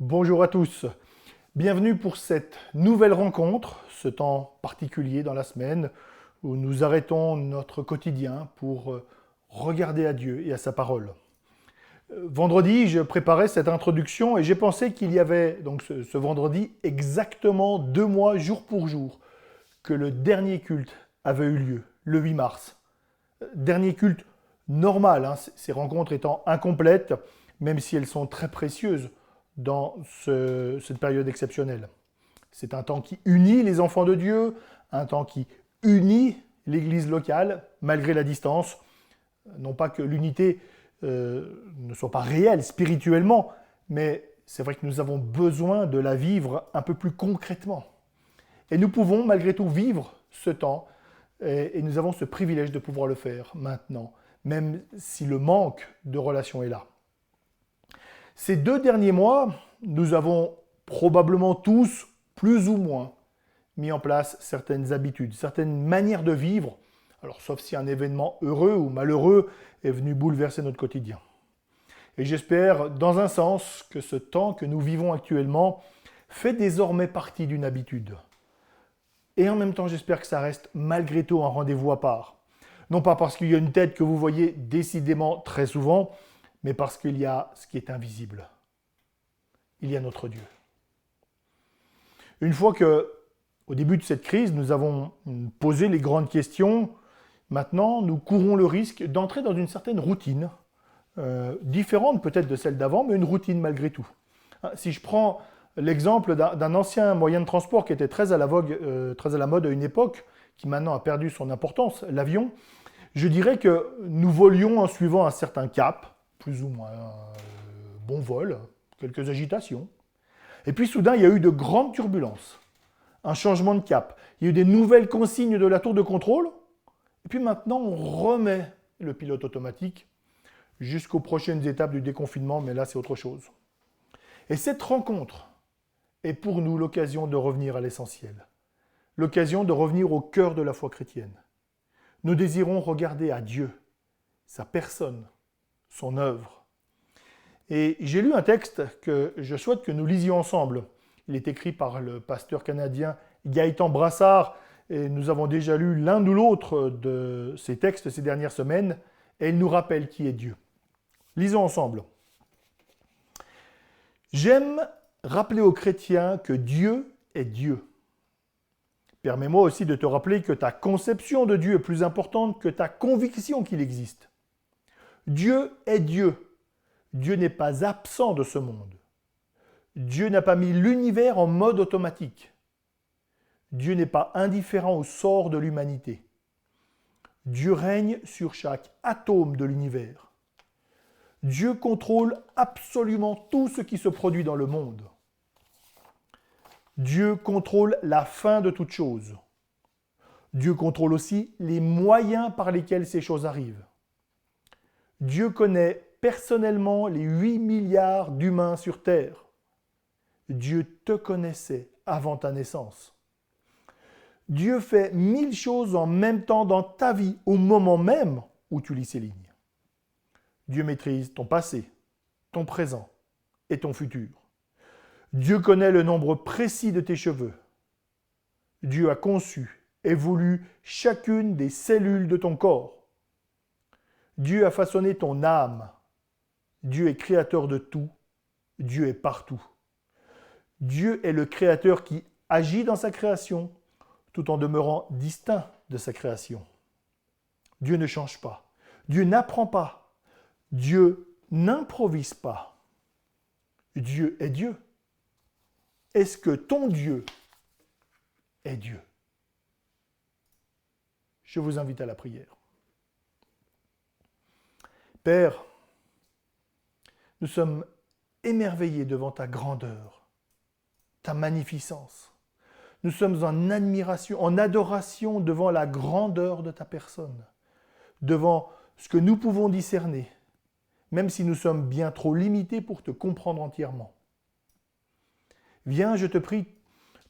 Bonjour à tous, bienvenue pour cette nouvelle rencontre, ce temps particulier dans la semaine où nous arrêtons notre quotidien pour regarder à Dieu et à sa parole. Vendredi, je préparais cette introduction et j'ai pensé qu'il y avait donc ce vendredi exactement 2 mois jour pour jour que le dernier culte avait eu lieu, le 8 mars. Dernier culte normal, ces rencontres étant incomplètes, même si elles sont très précieuses dans cette période exceptionnelle. C'est un temps qui unit les enfants de Dieu, un temps qui unit l'Église locale, malgré la distance. Non pas que l'unité ne soit pas réelle spirituellement, mais c'est vrai que nous avons besoin de la vivre un peu plus concrètement. Et nous pouvons malgré tout vivre ce temps, et nous avons ce privilège de pouvoir le faire maintenant, même si le manque de relation est là. Ces 2 derniers mois, nous avons probablement tous, plus ou moins, mis en place certaines habitudes, certaines manières de vivre, alors sauf si un événement heureux ou malheureux est venu bouleverser notre quotidien. Et j'espère, dans un sens, que ce temps que nous vivons actuellement fait désormais partie d'une habitude. Et en même temps, j'espère que ça reste malgré tout un rendez-vous à part. Non pas parce qu'il y a une tête que vous voyez décidément très souvent, mais parce qu'il y a ce qui est invisible. Il y a notre Dieu. Une fois que, au début de cette crise, nous avons posé les grandes questions, maintenant, nous courons le risque d'entrer dans une certaine routine, différente peut-être de celle d'avant, mais une routine malgré tout. Si je prends l'exemple d'un ancien moyen de transport qui était très à la vogue, très à la mode à une époque, qui maintenant a perdu son importance, l'avion, je dirais que nous volions en suivant un certain cap, plus ou moins bon vol, quelques agitations. Et puis soudain, il y a eu de grandes turbulences, un changement de cap. Il y a eu des nouvelles consignes de la tour de contrôle. Et puis maintenant, on remet le pilote automatique jusqu'aux prochaines étapes du déconfinement, mais là, c'est autre chose. Et cette rencontre est pour nous l'occasion de revenir à l'essentiel, l'occasion de revenir au cœur de la foi chrétienne. Nous désirons regarder à Dieu, sa personne, son œuvre. Et j'ai lu un texte que je souhaite que nous lisions ensemble. Il est écrit par le pasteur canadien Gaëtan Brassard, et nous avons déjà lu l'un ou l'autre de ces textes ces dernières semaines, et il nous rappelle qui est Dieu. Lisons ensemble. J'aime rappeler aux chrétiens que Dieu est Dieu. Permets-moi aussi de te rappeler que ta conception de Dieu est plus importante que ta conviction qu'il existe. Dieu est Dieu. Dieu n'est pas absent de ce monde. Dieu n'a pas mis l'univers en mode automatique. Dieu n'est pas indifférent au sort de l'humanité. Dieu règne sur chaque atome de l'univers. Dieu contrôle absolument tout ce qui se produit dans le monde. Dieu contrôle la fin de toute chose. Dieu contrôle aussi les moyens par lesquels ces choses arrivent. Dieu connaît personnellement les 8 milliards d'humains sur Terre. Dieu te connaissait avant ta naissance. Dieu fait 1000 choses en même temps dans ta vie, au moment même où tu lis ces lignes. Dieu maîtrise ton passé, ton présent et ton futur. Dieu connaît le nombre précis de tes cheveux. Dieu a conçu et voulu chacune des cellules de ton corps. Dieu a façonné ton âme. Dieu est créateur de tout. Dieu est partout. Dieu est le créateur qui agit dans sa création tout en demeurant distinct de sa création. Dieu ne change pas. Dieu n'apprend pas. Dieu n'improvise pas. Dieu est Dieu. Est-ce que ton Dieu est Dieu? Je vous invite à la prière. Père, nous sommes émerveillés devant ta grandeur, ta magnificence. Nous sommes en admiration, en adoration devant la grandeur de ta personne, devant ce que nous pouvons discerner, même si nous sommes bien trop limités pour te comprendre entièrement. Viens, je te prie,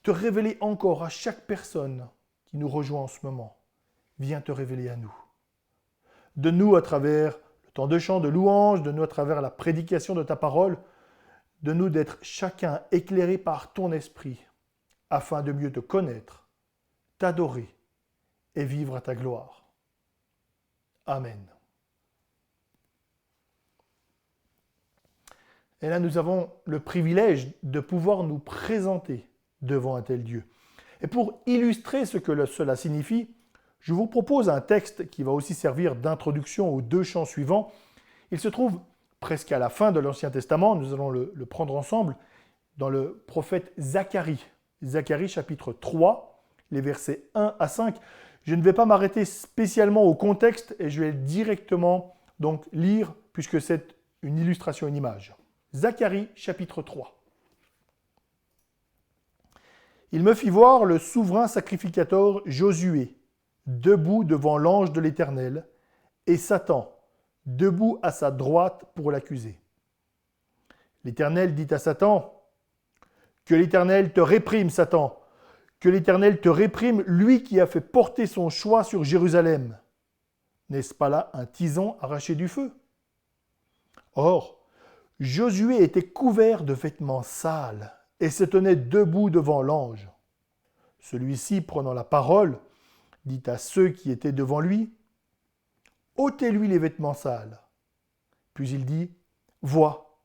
te révéler encore à chaque personne qui nous rejoint en ce moment. Viens te révéler à nous. Donne-nous à travers le temps de chant, de louange, donne-nous à travers la prédication de ta parole, de nous d'être chacun éclairé par ton esprit, afin de mieux te connaître, t'adorer et vivre à ta gloire. Amen. Et là, nous avons le privilège de pouvoir nous présenter devant un tel Dieu. Et pour illustrer ce que cela signifie, je vous propose un texte qui va aussi servir d'introduction aux 2 chants suivants. Il se trouve presque à la fin de l'Ancien Testament, nous allons le prendre ensemble, dans le prophète Zacharie. Zacharie chapitre 3, les versets 1 à 5. Je ne vais pas m'arrêter spécialement au contexte et je vais directement donc lire, puisque c'est une illustration, une image. Zacharie chapitre 3. Il me fit voir le souverain sacrificateur Josué, debout devant l'ange de l'Éternel, et Satan, debout à sa droite pour l'accuser. L'Éternel dit à Satan, « Que l'Éternel te réprime, Satan, que l'Éternel te réprime, lui qui a fait porter son choix sur Jérusalem. N'est-ce pas là un tison arraché du feu ?» Or, Josué était couvert de vêtements sales et se tenait debout devant l'ange. Celui-ci, prenant la parole, dit à ceux qui étaient devant lui, « Ôtez-lui les vêtements sales. » Puis il dit, « Vois,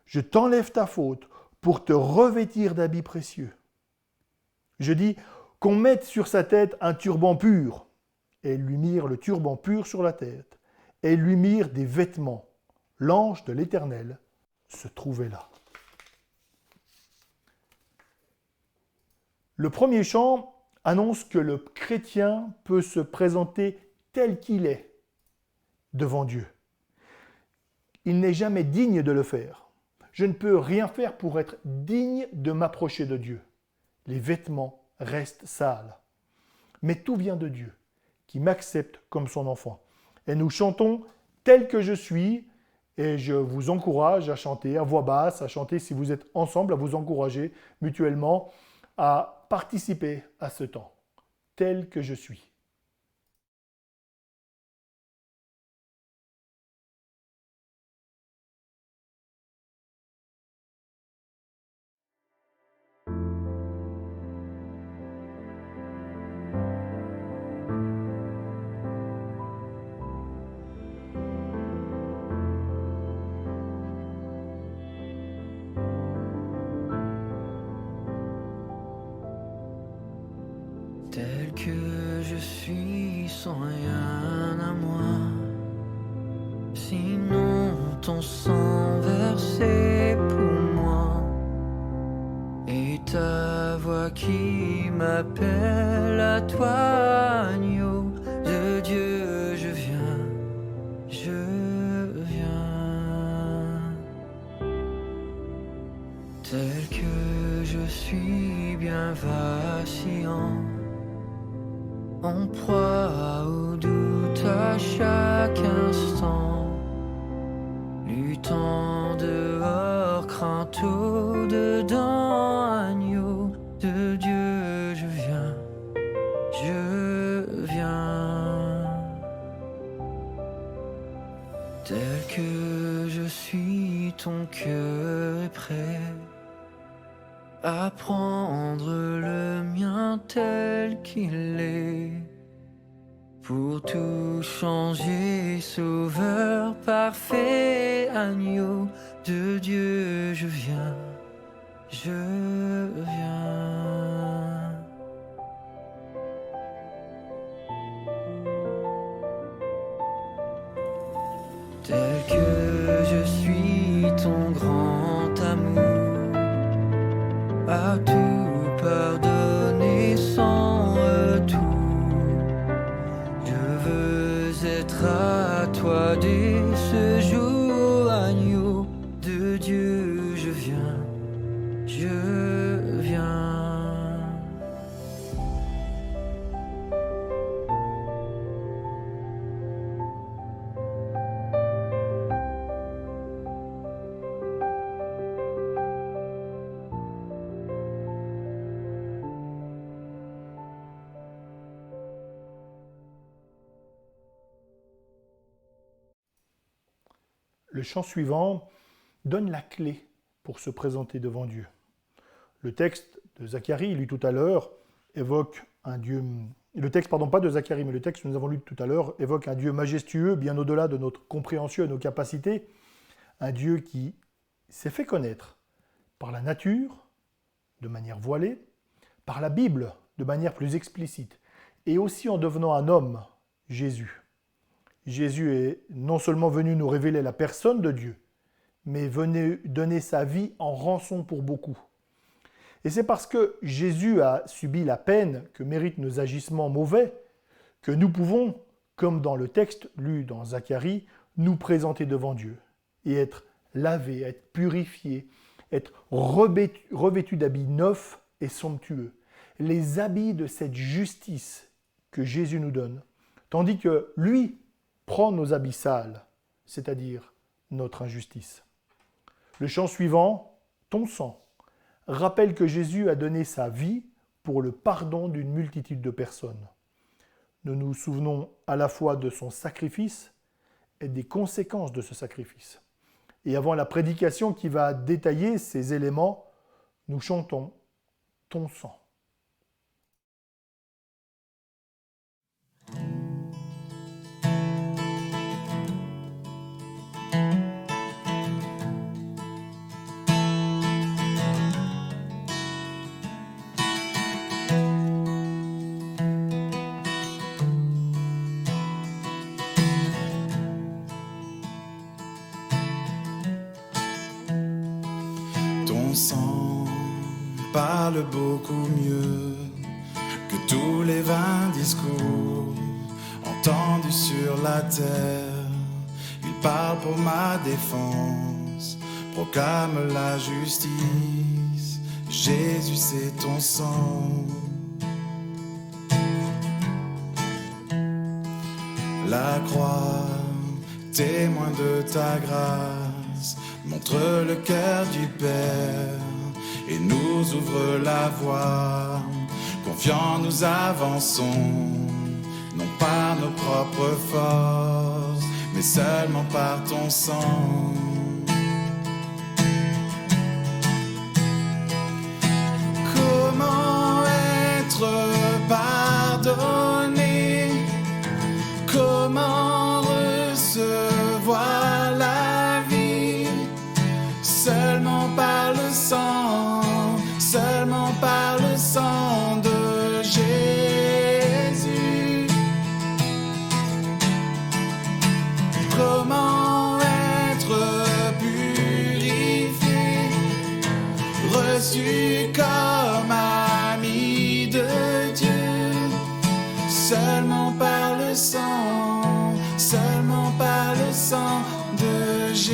je t'enlève ta faute pour te revêtir d'habits précieux. » Je dis, qu'on mette sur sa tête un turban pur. Et ils lui mirent le turban pur sur la tête, et ils lui mirent des vêtements. L'ange de l'Éternel se trouvait là. Le premier chant annonce que le chrétien peut se présenter tel qu'il est devant Dieu. Il n'est jamais digne de le faire. Je ne peux rien faire pour être digne de m'approcher de Dieu. Les vêtements restent sales. Mais tout vient de Dieu, qui m'accepte comme son enfant. Et nous chantons tel que je suis, et je vous encourage à chanter à voix basse, à chanter si vous êtes ensemble, à vous encourager mutuellement à participer à ce temps, tel que je suis. Tel que je suis sans rien à moi, sinon ton sang versé pour moi, et ta voix qui m'appelle à toi, agneau de Dieu, je viens, je viens. Tel que je suis bien vacillant, en proie au doute à chaque instant, luttant dehors, crainte au dedans, agneau de Dieu, je viens, je viens. Tel que je suis, ton cœur est prêt à prendre le mien tel qu'il est, pour tout changer, sauveur parfait, agneau de Dieu, je viens, je viens. Tel que je suis, ton grand amour a tout pardonné sans retour. Je veux être à toi dès ce jour, agneau de Dieu, je viens, je viens. Le chant suivant donne la clé pour se présenter devant Dieu. Le texte de Zacharie, lu tout à l'heure, évoque un Dieu... Le texte, pas de Zacharie, mais le texte que nous avons lu tout à l'heure, évoque un Dieu majestueux, bien au-delà de notre compréhension et nos capacités. Un Dieu qui s'est fait connaître par la nature, de manière voilée, par la Bible, de manière plus explicite, et aussi en devenant un homme, Jésus. Jésus est non seulement venu nous révéler la personne de Dieu, mais venu donner sa vie en rançon pour beaucoup. Et c'est parce que Jésus a subi la peine que méritent nos agissements mauvais que nous pouvons, comme dans le texte lu dans Zacharie, nous présenter devant Dieu et être lavés, être purifiés, être revêtus d'habits neufs et somptueux, les habits de cette justice que Jésus nous donne, tandis que lui prend nos habits sales, c'est-à-dire notre injustice. Le chant suivant, Ton sang, rappelle que Jésus a donné sa vie pour le pardon d'une multitude de personnes. Nous nous souvenons à la fois de son sacrifice et des conséquences de ce sacrifice. Et avant la prédication qui va détailler ces éléments, nous chantons « Ton sang ». Ton sang parle beaucoup mieux que tous les vains discours entendus sur la terre. Il parle pour ma défense, proclame la justice. Jésus, c'est ton sang. La croix, témoin de ta grâce, montre le cœur du Père et nous ouvre la voie. Confiants, nous avançons, non par nos propres forces, mais seulement par ton sang. Comment être pardonné? Comment recevoir la vie? Seulement par le sang, seulement par le sang de Jésus. Comment être purifié, reçu comme ami de Dieu? Seulement par le sang, seulement par le sang de Jésus.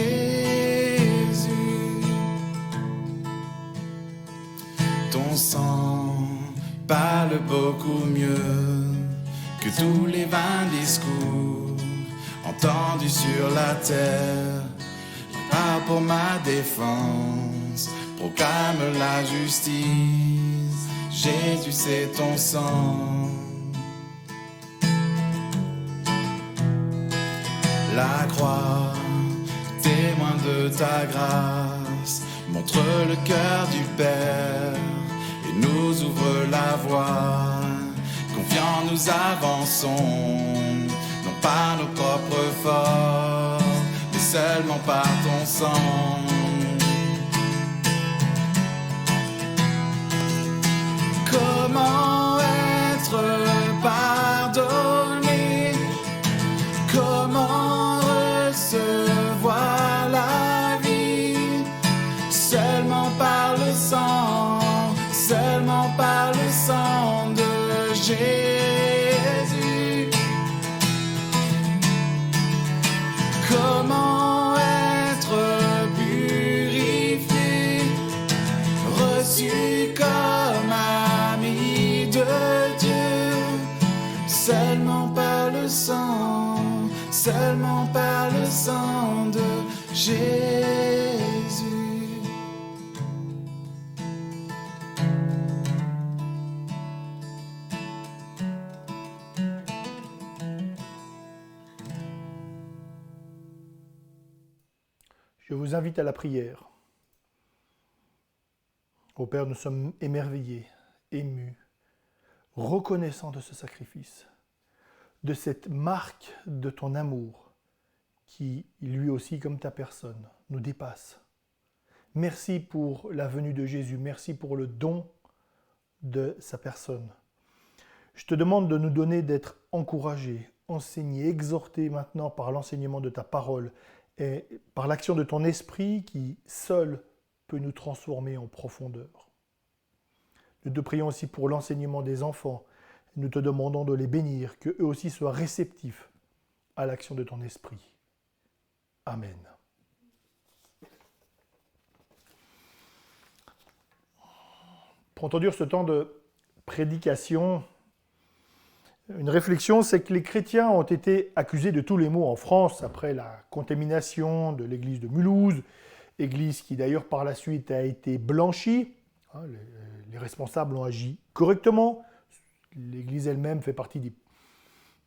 Ton sang parle beaucoup mieux que tous les vains discours entendus sur la terre. Parle pour ma défense, proclame la justice. Jésus, c'est ton sang. La croix, témoin de ta grâce, montre le cœur du Père et nous ouvre la voie. Confiants, nous avançons, non par nos propres forces, mais seulement par ton sang. Comment être pardonné? Comment recevoir la vie? Seulement par le sang, seulement par le sang de Jésus. Comment être purifié, reçu comme ami de Dieu? Seulement par le sang, seulement par le sang de Jésus. je vous invite à la prière. Ô Père, nous sommes émerveillés, émus, reconnaissants de ce sacrifice, de cette marque de ton amour qui, lui aussi, comme ta personne, nous dépasse. Merci pour la venue de Jésus, merci pour le don de sa personne. Je te demande de nous donner d'être encouragés, enseignés, exhortés maintenant par l'enseignement de ta parole et par l'action de ton esprit qui, seul, peut nous transformer en profondeur. Nous te prions aussi pour l'enseignement des enfants. Nous te demandons de les bénir, qu'eux aussi soient réceptifs à l'action de ton esprit. Amen. Pour introduire ce temps de prédication, une réflexion, c'est que les chrétiens ont été accusés de tous les maux en France après la contamination de l'église de Mulhouse, église qui d'ailleurs par la suite a été blanchie. Les responsables ont agi correctement. L'église elle-même fait partie des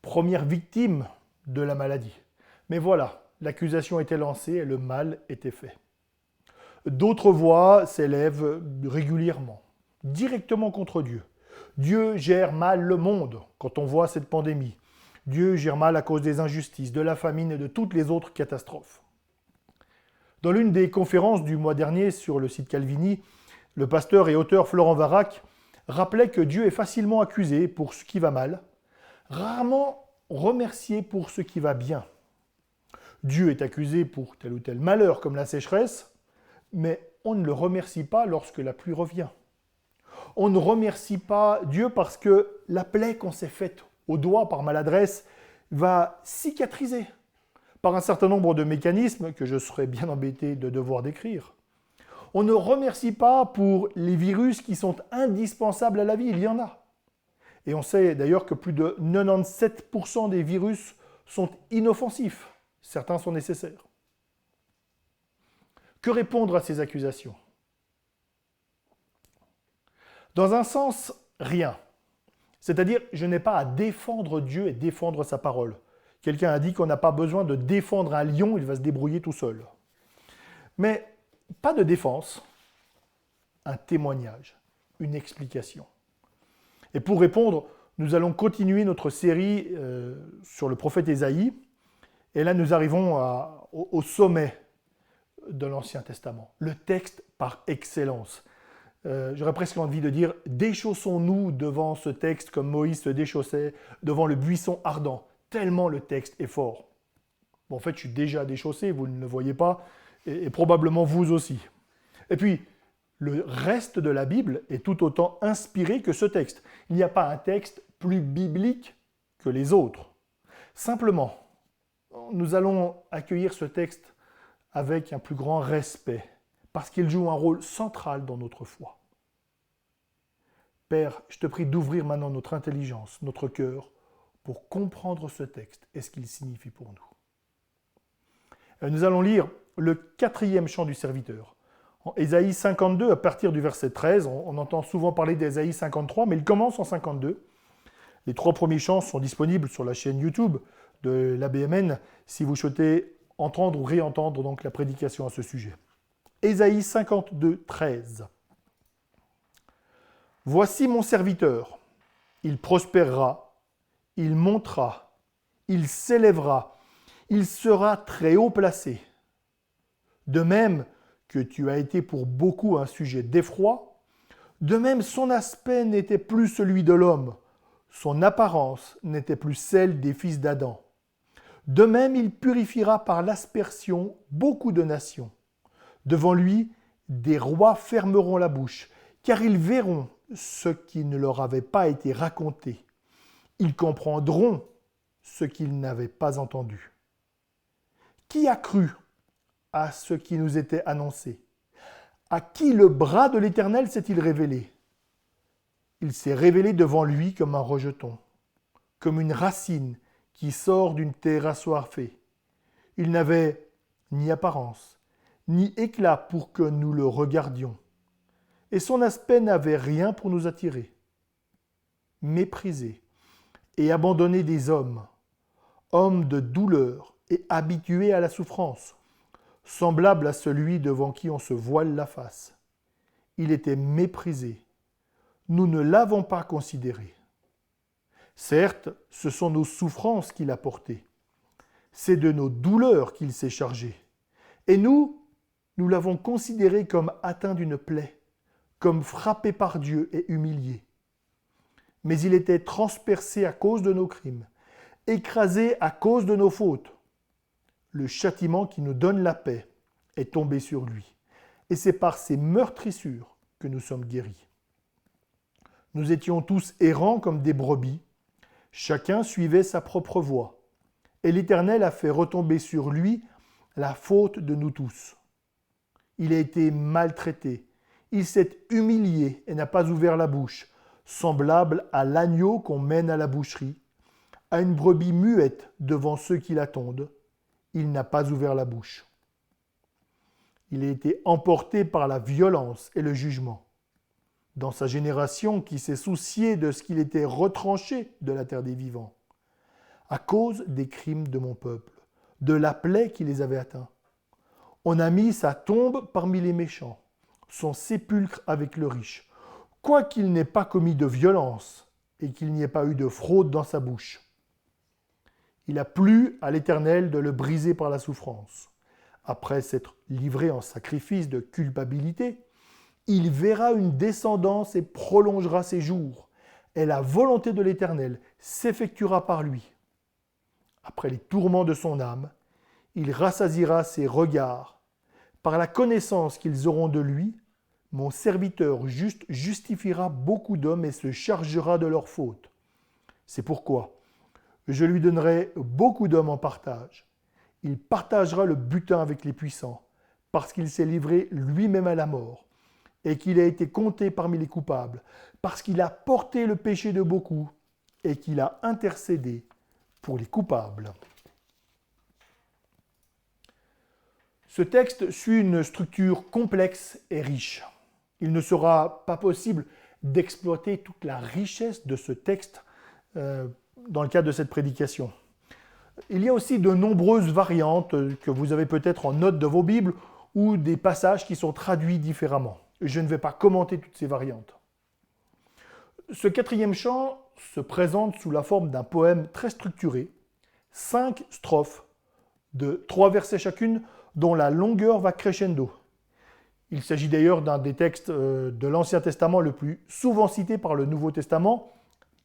premières victimes de la maladie. Mais voilà, l'accusation était lancée et le mal était fait. D'autres voix s'élèvent régulièrement, directement contre Dieu. Dieu gère mal le monde quand on voit cette pandémie. Dieu gère mal à cause des injustices, de la famine et de toutes les autres catastrophes. Dans l'une des conférences du mois dernier sur le site Calvini, le pasteur et auteur Florent Varac rappelait que Dieu est facilement accusé pour ce qui va mal, rarement remercié pour ce qui va bien. Dieu est accusé pour tel ou tel malheur comme la sécheresse, mais on ne le remercie pas lorsque la pluie revient. On ne remercie pas Dieu parce que la plaie qu'on s'est faite au doigt par maladresse va cicatriser par un certain nombre de mécanismes que je serais bien embêté de devoir décrire. On ne remercie pas pour les virus qui sont indispensables à la vie, il y en a. Et on sait d'ailleurs que plus de 97% des virus sont inoffensifs. Certains sont nécessaires. Que répondre à ces accusations ? Dans un sens, rien. C'est-à-dire, je n'ai pas à défendre Dieu et défendre sa parole. Quelqu'un a dit qu'on n'a pas besoin de défendre un lion, il va se débrouiller tout seul. Mais pas de défense, un témoignage, une explication. Et pour répondre, nous allons continuer notre série sur le prophète Ésaïe. Et là, nous arrivons au sommet de l'Ancien Testament, le texte par excellence. J'aurais presque envie de dire « Déchaussons-nous devant ce texte comme Moïse se déchaussait devant le buisson ardent », tellement le texte est fort. Bon, en fait, je suis déjà déchaussé, vous ne le voyez pas, et probablement vous aussi. Et puis, le reste de la Bible est tout autant inspiré que ce texte. Il n'y a pas un texte plus biblique que les autres. Simplement, nous allons accueillir ce texte avec un plus grand respect, parce qu'il joue un rôle central dans notre foi. Père, je te prie d'ouvrir maintenant notre intelligence, notre cœur, pour comprendre ce texte et ce qu'il signifie pour nous. Nous allons lire le 4e chant du serviteur. En Ésaïe 52, à partir du verset 13, on entend souvent parler d'Ésaïe 53, mais il commence en 52. Les 3 premiers chants sont disponibles sur la chaîne YouTube de l'ABMN, si vous souhaitez entendre ou réentendre donc la prédication à ce sujet. Ésaïe 52, 13. « Voici mon serviteur, il prospérera, il montera, il s'élèvera, il sera très haut placé. De même que tu as été pour beaucoup un sujet d'effroi, de même son aspect n'était plus celui de l'homme, son apparence n'était plus celle des fils d'Adam. De même il purifiera par l'aspersion beaucoup de nations. Devant lui, des rois fermeront la bouche, car ils verront ce qui ne leur avait pas été raconté. Ils comprendront ce qu'ils n'avaient pas entendu. Qui a cru à ce qui nous était annoncé? À qui le bras de l'Éternel s'est-il révélé? Il s'est révélé devant lui comme un rejeton, comme une racine qui sort d'une terre assoiffée. Il n'avait ni apparence, ni éclat pour que nous le regardions. Et son aspect n'avait rien pour nous attirer. Méprisé et abandonné des hommes, homme de douleur et habitué à la souffrance, semblable à celui devant qui on se voile la face. Il était méprisé. Nous ne l'avons pas considéré. Certes, ce sont nos souffrances qu'il a portées. C'est de nos douleurs qu'il s'est chargé. Et nous l'avons considéré comme atteint d'une plaie, comme frappé par Dieu et humilié. Mais il était transpercé à cause de nos crimes, écrasé à cause de nos fautes. Le châtiment qui nous donne la paix est tombé sur lui. Et c'est par ses meurtrissures que nous sommes guéris. Nous étions tous errants comme des brebis. Chacun suivait sa propre voie. Et l'Éternel a fait retomber sur lui la faute de nous tous. Il a été maltraité. Il s'est humilié et n'a pas ouvert la bouche, semblable à l'agneau qu'on mène à la boucherie, à une brebis muette devant ceux qui l'attendent. Il n'a pas ouvert la bouche. Il a été emporté par la violence et le jugement. Dans sa génération qui s'est souciée de ce qu'il était retranché de la terre des vivants, à cause des crimes de mon peuple, de la plaie qui les avait atteints. On a mis sa tombe parmi les méchants, son sépulcre avec le riche, quoiqu'il n'ait pas commis de violence et qu'il n'y ait pas eu de fraude dans sa bouche. Il a plu à l'Éternel de le briser par la souffrance. Après s'être livré en sacrifice de culpabilité, il verra une descendance et prolongera ses jours, et la volonté de l'Éternel s'effectuera par lui. Après les tourments de son âme, il rassasiera ses regards. Par la connaissance qu'ils auront de lui, mon serviteur juste justifiera beaucoup d'hommes et se chargera de leurs fautes. C'est pourquoi je lui donnerai beaucoup d'hommes en partage. Il partagera le butin avec les puissants, parce qu'il s'est livré lui-même à la mort, et qu'il a été compté parmi les coupables, parce qu'il a porté le péché de beaucoup, et qu'il a intercédé pour les coupables. Ce texte suit une structure complexe et riche. Il ne sera pas possible d'exploiter toute la richesse de ce texte dans le cadre de cette prédication. Il y a aussi de nombreuses variantes que vous avez peut-être en note de vos Bibles ou des passages qui sont traduits différemment. Je ne vais pas commenter toutes ces variantes. Ce quatrième chant se présente sous la forme d'un poème très structuré, 5 strophes de 3 versets chacune, dont la longueur va crescendo. Il s'agit d'ailleurs d'un des textes de l'Ancien Testament le plus souvent cité par le Nouveau Testament.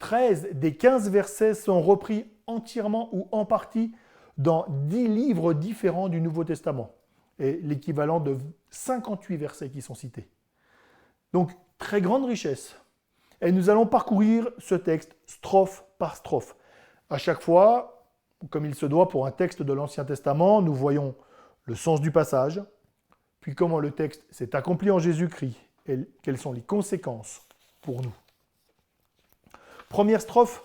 13 des 15 versets sont repris entièrement ou en partie dans 10 livres différents du Nouveau Testament, et l'équivalent de 58 versets qui sont cités. Donc, très grande richesse. Et nous allons parcourir ce texte strophe par strophe. À chaque fois, comme il se doit pour un texte de l'Ancien Testament, nous voyons le sens du passage, puis comment le texte s'est accompli en Jésus-Christ et quelles sont les conséquences pour nous. Première strophe,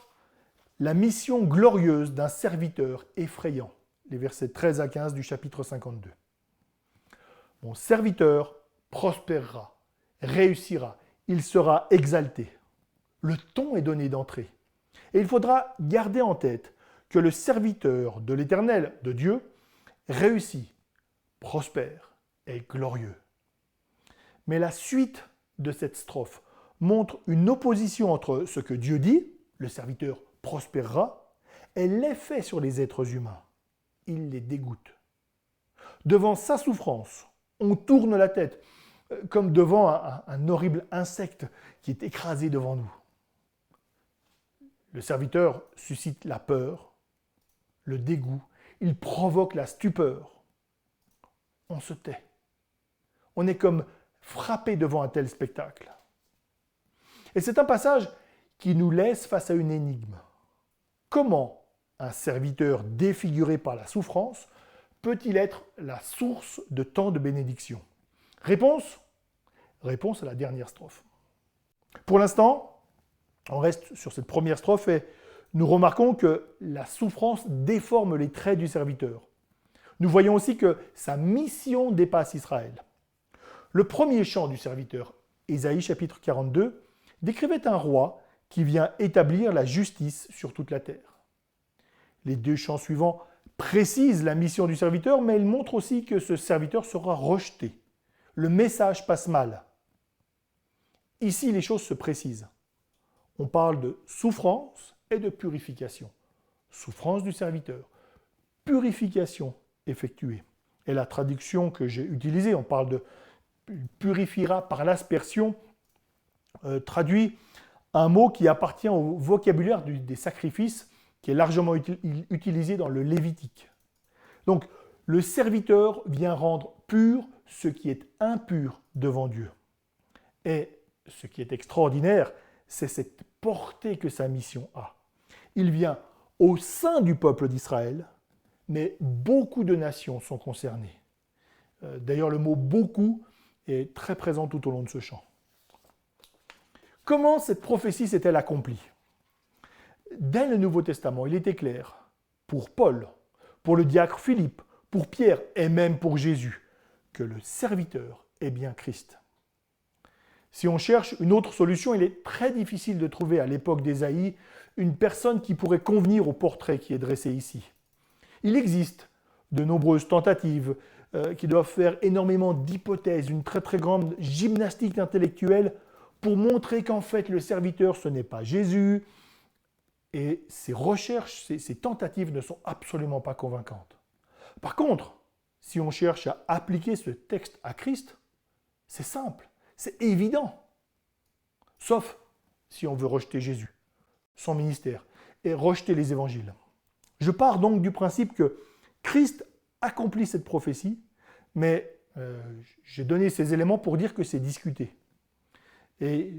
la mission glorieuse d'un serviteur effrayant. Les versets 13 à 15 du chapitre 52. Mon serviteur prospérera, réussira, il sera exalté. Le ton est donné d'entrée. Et il faudra garder en tête que le serviteur de l'Éternel, de Dieu, réussit, prospère et glorieux. Mais la suite de cette strophe montre une opposition entre ce que Dieu dit, le serviteur prospérera, et l'effet sur les êtres humains. Il les dégoûte. Devant sa souffrance, on tourne la tête, comme devant un horrible insecte qui est écrasé devant nous. Le serviteur suscite la peur, le dégoût, il provoque la stupeur. On se tait. On est comme frappé devant un tel spectacle. Et c'est un passage qui nous laisse face à une énigme. Comment un serviteur défiguré par la souffrance peut-il être la source de tant de bénédictions ? Réponse à la dernière strophe. Pour l'instant, on reste sur cette première strophe et nous remarquons que la souffrance déforme les traits du serviteur. Nous voyons aussi que sa mission dépasse Israël. Le premier chant du serviteur, Ésaïe chapitre 42, décrivait un roi qui vient établir la justice sur toute la terre. Les 2 chants suivants précise la mission du serviteur, mais il montre aussi que ce serviteur sera rejeté. Le message passe mal. Ici, les choses se précisent. On parle de souffrance et de purification. Souffrance du serviteur, purification effectuée. Et la traduction que j'ai utilisée, on parle de purifiera par l'aspersion, traduit un mot qui appartient au vocabulaire des sacrifices, qui est largement utilisé dans le Lévitique. Donc, le serviteur vient rendre pur ce qui est impur devant Dieu. Et ce qui est extraordinaire, c'est cette portée que sa mission a. Il vient au sein du peuple d'Israël, mais beaucoup de nations sont concernées. D'ailleurs, le mot « beaucoup » est très présent tout au long de ce chant. Comment cette prophétie s'est-elle accomplie ? Dès le Nouveau Testament, il était clair, pour Paul, pour le diacre Philippe, pour Pierre et même pour Jésus, que le serviteur est bien Christ. Si on cherche une autre solution, il est très difficile de trouver à l'époque d'Ésaïe une personne qui pourrait convenir au portrait qui est dressé ici. Il existe de nombreuses tentatives qui doivent faire énormément d'hypothèses, une très très grande gymnastique intellectuelle pour montrer qu'en fait le serviteur ce n'est pas Jésus, et ces recherches, ces tentatives ne sont absolument pas convaincantes. Par contre, si on cherche à appliquer ce texte à Christ, c'est simple, c'est évident. Sauf si on veut rejeter Jésus, son ministère, et rejeter les évangiles. Je pars donc du principe que Christ accomplit cette prophétie, mais j'ai donné ces éléments pour dire que c'est discuté. Et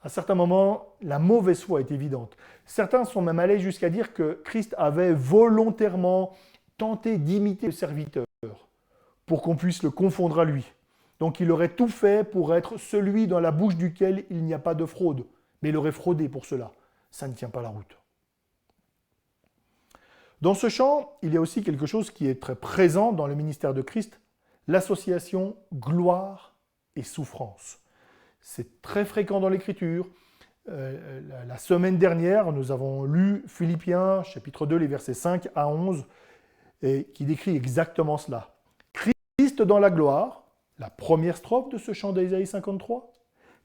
à certains moments, la mauvaise foi est évidente. Certains sont même allés jusqu'à dire que Christ avait volontairement tenté d'imiter le serviteur pour qu'on puisse le confondre à lui. Donc il aurait tout fait pour être celui dans la bouche duquel il n'y a pas de fraude. Mais il aurait fraudé pour cela. Ça ne tient pas la route. Dans ce chant, il y a aussi quelque chose qui est très présent dans le ministère de Christ, l'association gloire et souffrance. C'est très fréquent dans l'Écriture. La semaine dernière, nous avons lu Philippiens, chapitre 2, les versets 5 à 11, et qui décrit exactement cela. Christ dans la gloire, la première strophe de ce chant d'Ésaïe 53.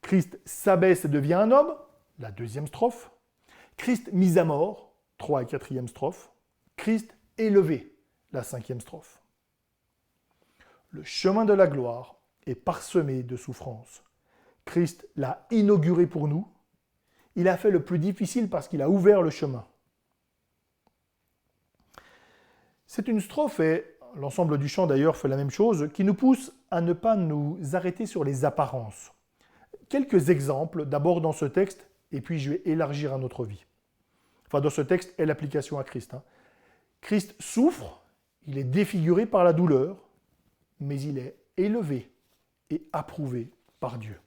Christ s'abaisse et devient un homme, la deuxième strophe. Christ mis à mort, 3 et 4e strophe. Christ élevé, la 5e strophe. Le chemin de la gloire est parsemé de souffrances. Christ l'a inauguré pour nous. Il a fait le plus difficile parce qu'il a ouvert le chemin. C'est une strophe, et l'ensemble du chant d'ailleurs fait la même chose, qui nous pousse à ne pas nous arrêter sur les apparences. Quelques exemples, d'abord dans ce texte, et puis je vais élargir à notre vie. Enfin, dans ce texte et l'application à Christ. Christ souffre, il est défiguré par la douleur, mais il est élevé et approuvé par Dieu.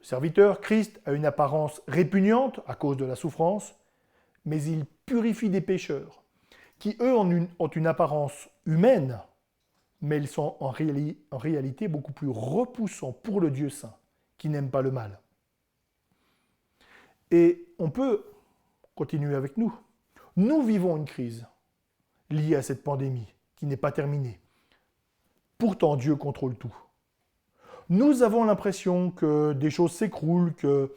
Le serviteur, Christ, a une apparence répugnante à cause de la souffrance, mais il purifie des pécheurs, qui eux ont une apparence humaine, mais ils sont en réalité beaucoup plus repoussants pour le Dieu saint, qui n'aime pas le mal. Et on peut continuer avec nous. Nous vivons une crise liée à cette pandémie qui n'est pas terminée. Pourtant, Dieu contrôle tout. Nous avons l'impression que des choses s'écroulent, que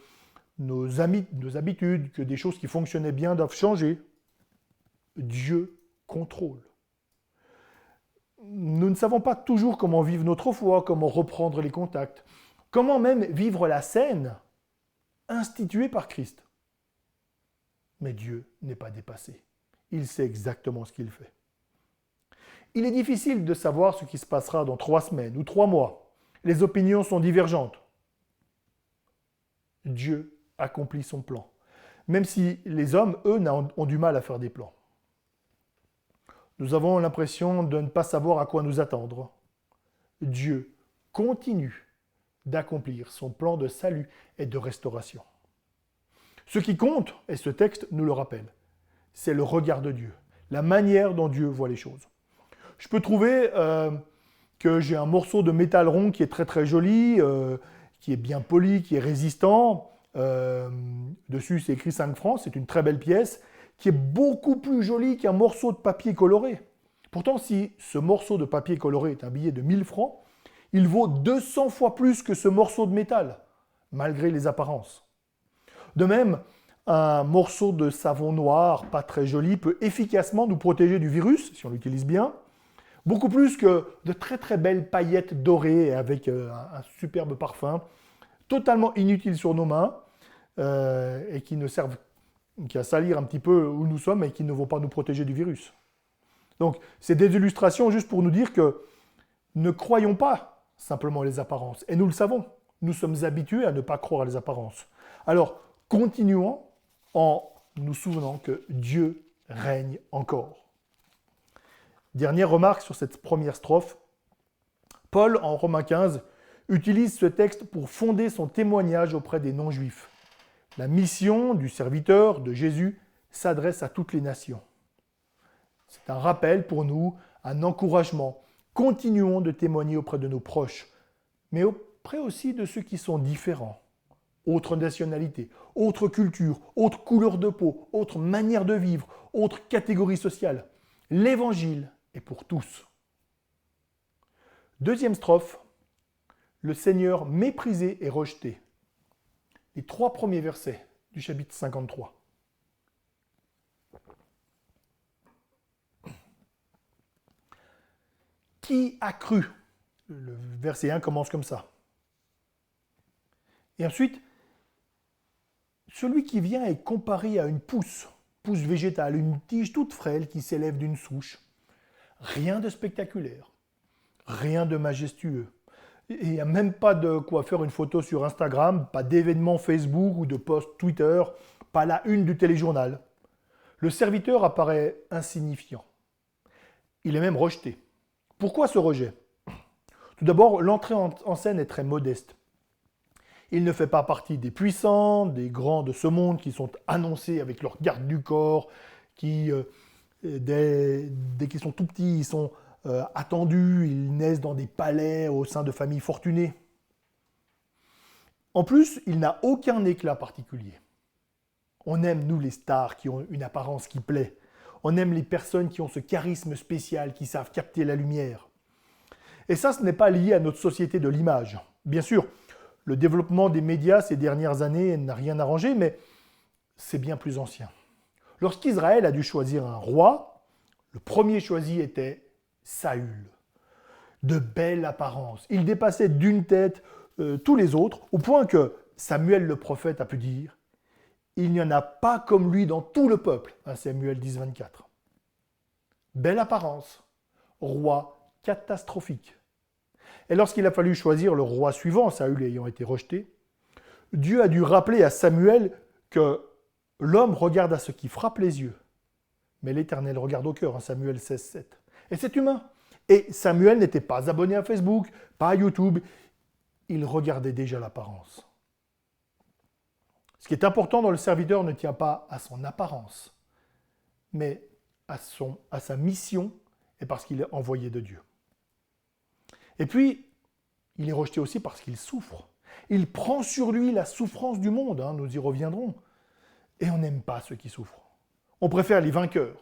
nos habitudes, que des choses qui fonctionnaient bien doivent changer. Dieu contrôle. Nous ne savons pas toujours comment vivre notre foi, comment reprendre les contacts, comment même vivre la scène instituée par Christ. Mais Dieu n'est pas dépassé. Il sait exactement ce qu'il fait. Il est difficile de savoir ce qui se passera dans 3 semaines ou 3 mois. Les opinions sont divergentes. Dieu accomplit son plan, même si les hommes, eux, ont du mal à faire des plans. Nous avons l'impression de ne pas savoir à quoi nous attendre. Dieu continue d'accomplir son plan de salut et de restauration. Ce qui compte, et ce texte nous le rappelle, c'est le regard de Dieu, la manière dont Dieu voit les choses. Je peux trouver que j'ai un morceau de métal rond qui est très très joli, qui est bien poli, qui est résistant. Dessus, c'est écrit 5 francs, c'est une très belle pièce, qui est beaucoup plus joli qu'un morceau de papier coloré. Pourtant, si ce morceau de papier coloré est un billet de 1000 francs, il vaut 200 fois plus que ce morceau de métal, malgré les apparences. De même, un morceau de savon noir, pas très joli, peut efficacement nous protéger du virus, si on l'utilise bien, beaucoup plus que de très très belles paillettes dorées avec un superbe parfum, totalement inutiles sur nos mains, et qui ne servent qu'à salir un petit peu où nous sommes et qui ne vont pas nous protéger du virus. Donc, c'est des illustrations juste pour nous dire que ne croyons pas simplement les apparences. Et nous le savons, nous sommes habitués à ne pas croire les apparences. Alors, continuons en nous souvenant que Dieu règne encore. Dernière remarque sur cette première strophe. Paul, en Romains 15, utilise ce texte pour fonder son témoignage auprès des non-juifs. La mission du serviteur de Jésus s'adresse à toutes les nations. C'est un rappel pour nous, un encouragement. Continuons de témoigner auprès de nos proches, mais auprès aussi de ceux qui sont différents. Autre nationalité, autre culture, autre couleur de peau, autre manière de vivre, autre catégorie sociale. L'évangile est pour tous. Deuxième strophe, le Seigneur méprisé et rejeté. Les 3 premiers versets du chapitre 53. Qui a cru? Le verset 1 commence comme ça. Et ensuite, celui qui vient est comparé à une pousse végétale, une tige toute frêle qui s'élève d'une souche. Rien de spectaculaire, rien de majestueux. Il n'y a même pas de quoi faire une photo sur Instagram, pas d'événement Facebook ou de post Twitter, pas la une du téléjournal. Le serviteur apparaît insignifiant. Il est même rejeté. Pourquoi ce rejet? Tout d'abord, l'entrée en scène est très modeste. Il ne fait pas partie des puissants, des grands de ce monde qui sont annoncés avec leur garde du corps, qui, dès qu'ils sont tout petits, ils sont attendus, ils naissent dans des palais au sein de familles fortunées. En plus, il n'a aucun éclat particulier. On aime, nous, les stars qui ont une apparence qui plaît. On aime les personnes qui ont ce charisme spécial, qui savent capter la lumière. Et ça, ce n'est pas lié à notre société de l'image. Bien sûr, le développement des médias ces dernières années n'a rien arrangé, mais c'est bien plus ancien. Lorsqu'Israël a dû choisir un roi, le premier choisi était Saül. De belle apparence. Il dépassait d'une tête tous les autres, au point que Samuel le prophète a pu dire « Il n'y en a pas comme lui dans tout le peuple », à Samuel 10, 24. Belle apparence, roi catastrophique. Et lorsqu'il a fallu choisir le roi suivant, Saül ayant été rejeté, Dieu a dû rappeler à Samuel que l'homme regarde à ce qui frappe les yeux, mais l'Éternel regarde au cœur, Samuel 16, 7. Et c'est humain. Et Samuel n'était pas abonné à Facebook, pas à YouTube. Il regardait déjà l'apparence. Ce qui est important dans le serviteur ne tient pas à son apparence, mais à sa mission et parce qu'il est envoyé de Dieu. Et puis, il est rejeté aussi parce qu'il souffre. Il prend sur lui la souffrance du monde, nous y reviendrons. Et on n'aime pas ceux qui souffrent. On préfère les vainqueurs.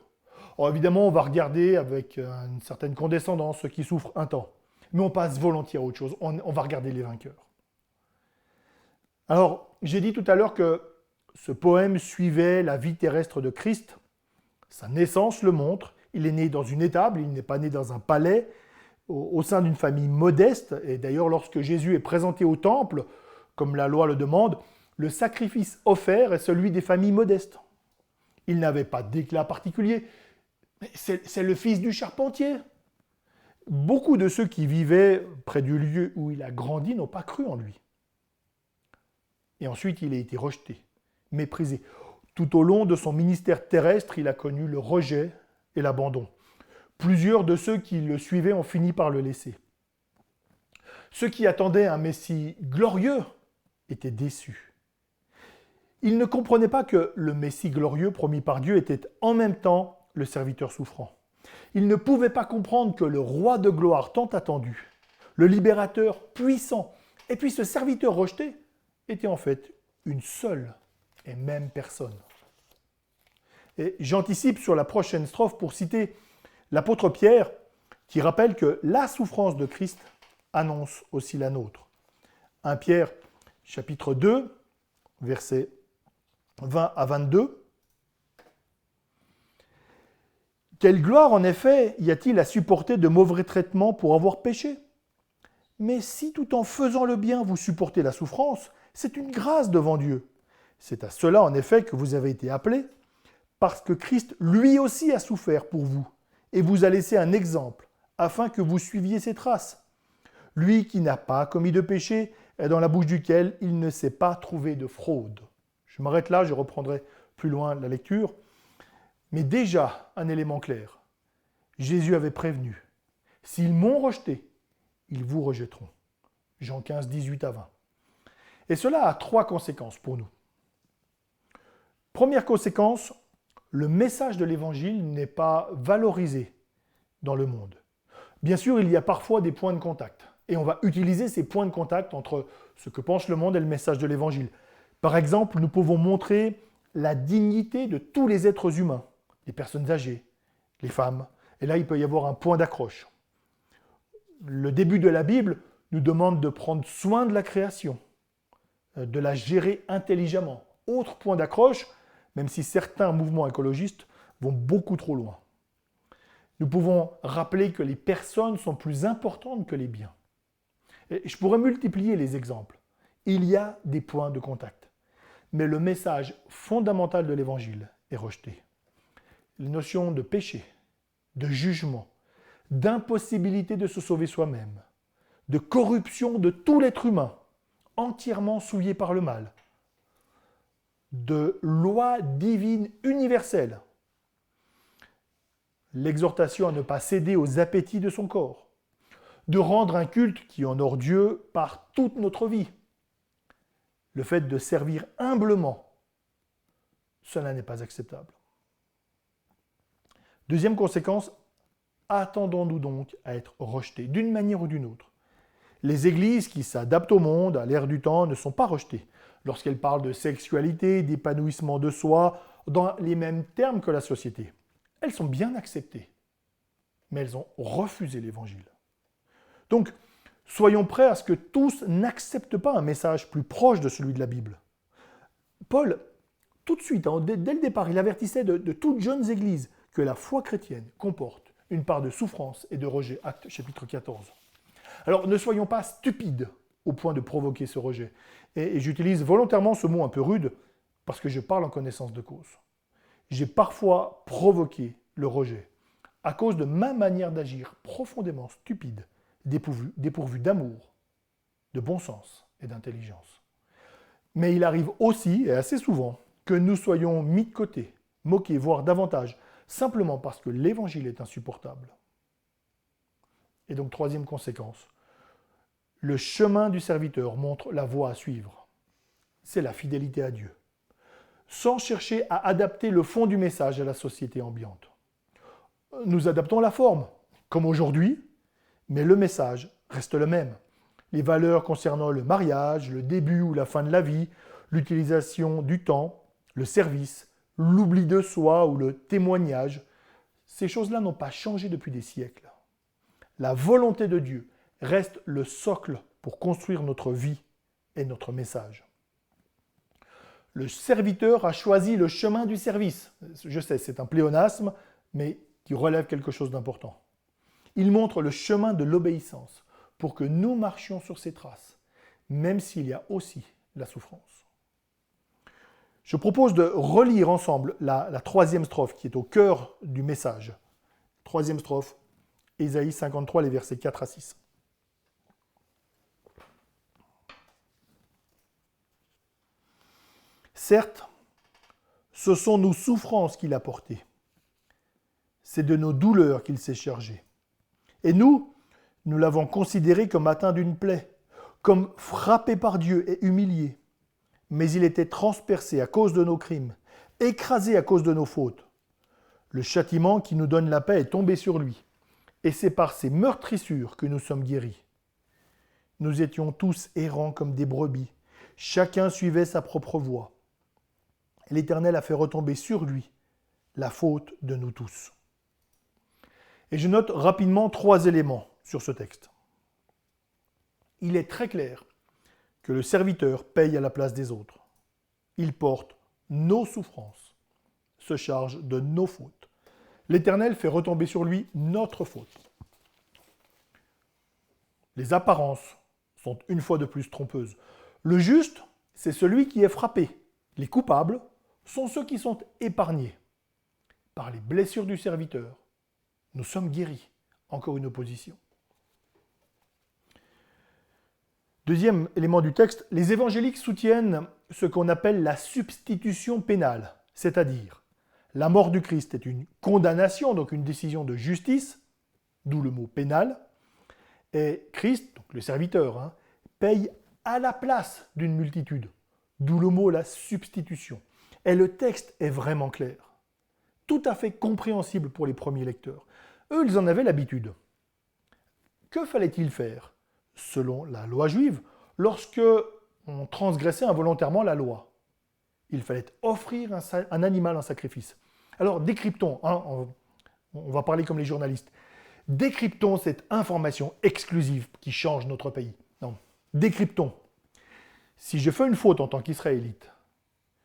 Alors évidemment, on va regarder avec une certaine condescendance ceux qui souffrent un temps. Mais on passe volontiers à autre chose. On va regarder les vainqueurs. Alors, j'ai dit tout à l'heure que ce poème suivait la vie terrestre de Christ. Sa naissance le montre. Il est né dans une étable, il n'est pas né dans un palais, au sein d'une famille modeste. Et d'ailleurs, lorsque Jésus est présenté au temple, comme la loi le demande, le sacrifice offert est celui des familles modestes. Il n'avait pas d'éclat particulier. C'est le fils du charpentier. Beaucoup de ceux qui vivaient près du lieu où il a grandi n'ont pas cru en lui. Et ensuite, il a été rejeté, méprisé. Tout au long de son ministère terrestre, il a connu le rejet et l'abandon. Plusieurs de ceux qui le suivaient ont fini par le laisser. Ceux qui attendaient un Messie glorieux étaient déçus. Ils ne comprenaient pas que le Messie glorieux promis par Dieu était en même temps le serviteur souffrant. Ils ne pouvaient pas comprendre que le roi de gloire tant attendu, le libérateur puissant, et puis ce serviteur rejeté, était en fait une seule et même personne. Et j'anticipe sur la prochaine strophe pour citer l'apôtre Pierre, qui rappelle que la souffrance de Christ annonce aussi la nôtre. 1 Pierre, chapitre 2, versets 20 à 22. Quelle gloire, en effet, y a-t-il à supporter de mauvais traitements pour avoir péché ? Mais si tout en faisant le bien, vous supportez la souffrance, c'est une grâce devant Dieu. C'est à cela, en effet, que vous avez été appelés, parce que Christ, lui aussi, a souffert pour vous, et vous a laissé un exemple, afin que vous suiviez ses traces. Lui qui n'a pas commis de péché, et dans la bouche duquel il ne s'est pas trouvé de fraude. Je m'arrête là, je reprendrai plus loin la lecture. Mais déjà, un élément clair. Jésus avait prévenu. S'ils m'ont rejeté, ils vous rejetteront. Jean 15, 18 à 20. Et cela a 3 conséquences pour nous. Première conséquence, le message de l'Évangile n'est pas valorisé dans le monde. Bien sûr, il y a parfois des points de contact. Et on va utiliser ces points de contact entre ce que pense le monde et le message de l'Évangile. Par exemple, nous pouvons montrer la dignité de tous les êtres humains, les personnes âgées, les femmes. Et là, il peut y avoir un point d'accroche. Le début de la Bible nous demande de prendre soin de la création, de la gérer intelligemment. Autre point d'accroche, même si certains mouvements écologistes vont beaucoup trop loin. Nous pouvons rappeler que les personnes sont plus importantes que les biens. Et je pourrais multiplier les exemples. Il y a des points de contact. Mais le message fondamental de l'Évangile est rejeté. Les notions de péché, de jugement, d'impossibilité de se sauver soi-même, de corruption de tout l'être humain, entièrement souillé par le mal, de loi divine universelle, l'exhortation à ne pas céder aux appétits de son corps, de rendre un culte qui honore Dieu par toute notre vie, le fait de servir humblement, cela n'est pas acceptable. Deuxième conséquence, attendons-nous donc à être rejetés, d'une manière ou d'une autre. Les églises qui s'adaptent au monde, à l'ère du temps, ne sont pas rejetées lorsqu'elles parlent de sexualité, d'épanouissement de soi, dans les mêmes termes que la société. Elles sont bien acceptées, mais elles ont refusé l'Évangile. Donc, soyons prêts à ce que tous n'acceptent pas un message plus proche de celui de la Bible. Paul, tout de suite, dès le départ, il avertissait de toutes jeunes églises que la foi chrétienne comporte une part de souffrance et de rejet. Actes chapitre 14. Alors, ne soyons pas stupides au point de provoquer ce rejet. Et j'utilise volontairement ce mot un peu rude parce que je parle en connaissance de cause. J'ai parfois provoqué le rejet à cause de ma manière d'agir profondément stupide, dépourvue d'amour, de bon sens et d'intelligence. Mais il arrive aussi, et assez souvent, que nous soyons mis de côté, moqués, voire davantage, simplement parce que l'Évangile est insupportable. Et donc, troisième conséquence, le chemin du serviteur montre la voie à suivre. C'est la fidélité à Dieu, sans chercher à adapter le fond du message à la société ambiante. Nous adaptons la forme, comme aujourd'hui, mais le message reste le même. Les valeurs concernant le mariage, le début ou la fin de la vie, l'utilisation du temps, le service, l'oubli de soi ou le témoignage, ces choses-là n'ont pas changé depuis des siècles. La volonté de Dieu reste le socle pour construire notre vie et notre message. Le serviteur a choisi le chemin du service. Je sais, c'est un pléonasme, mais qui relève quelque chose d'important. Il montre le chemin de l'obéissance pour que nous marchions sur ses traces, même s'il y a aussi la souffrance. Je propose de relire ensemble la troisième strophe qui est au cœur du message. Troisième strophe, Ésaïe 53, les versets 4 à 6. Certes, ce sont nos souffrances qu'il a portées. C'est de nos douleurs qu'il s'est chargé. Et nous l'avons considéré comme atteint d'une plaie, comme frappé par Dieu et humilié. Mais il était transpercé à cause de nos crimes, écrasé à cause de nos fautes. Le châtiment qui nous donne la paix est tombé sur lui, et c'est par ses meurtrissures que nous sommes guéris. Nous étions tous errants comme des brebis, chacun suivait sa propre voie. L'Éternel a fait retomber sur lui la faute de nous tous. Et je note rapidement 3 éléments sur ce texte. Il est très clair que le serviteur paye à la place des autres. Il porte nos souffrances, se charge de nos fautes. L'Éternel fait retomber sur lui notre faute. Les apparences sont une fois de plus trompeuses. Le juste, c'est celui qui est frappé. Les coupables sont ceux qui sont épargnés. Par les blessures du serviteur, nous sommes guéris. Encore une opposition. Deuxième élément du texte, les évangéliques soutiennent ce qu'on appelle la substitution pénale, c'est-à-dire la mort du Christ est une condamnation, donc une décision de justice, d'où le mot pénal, et Christ, donc le serviteur, paye à la place d'une multitude, d'où le mot la substitution. Et le texte est vraiment clair, tout à fait compréhensible pour les premiers lecteurs. Eux, ils en avaient l'habitude. Que fallait-il faire, selon la loi juive, lorsque on transgressait involontairement la loi? Il fallait offrir un animal en sacrifice. Alors, décryptons, on va parler comme les journalistes, décryptons cette information exclusive qui change notre pays. Non, décryptons. Si je fais une faute en tant qu'Israélite,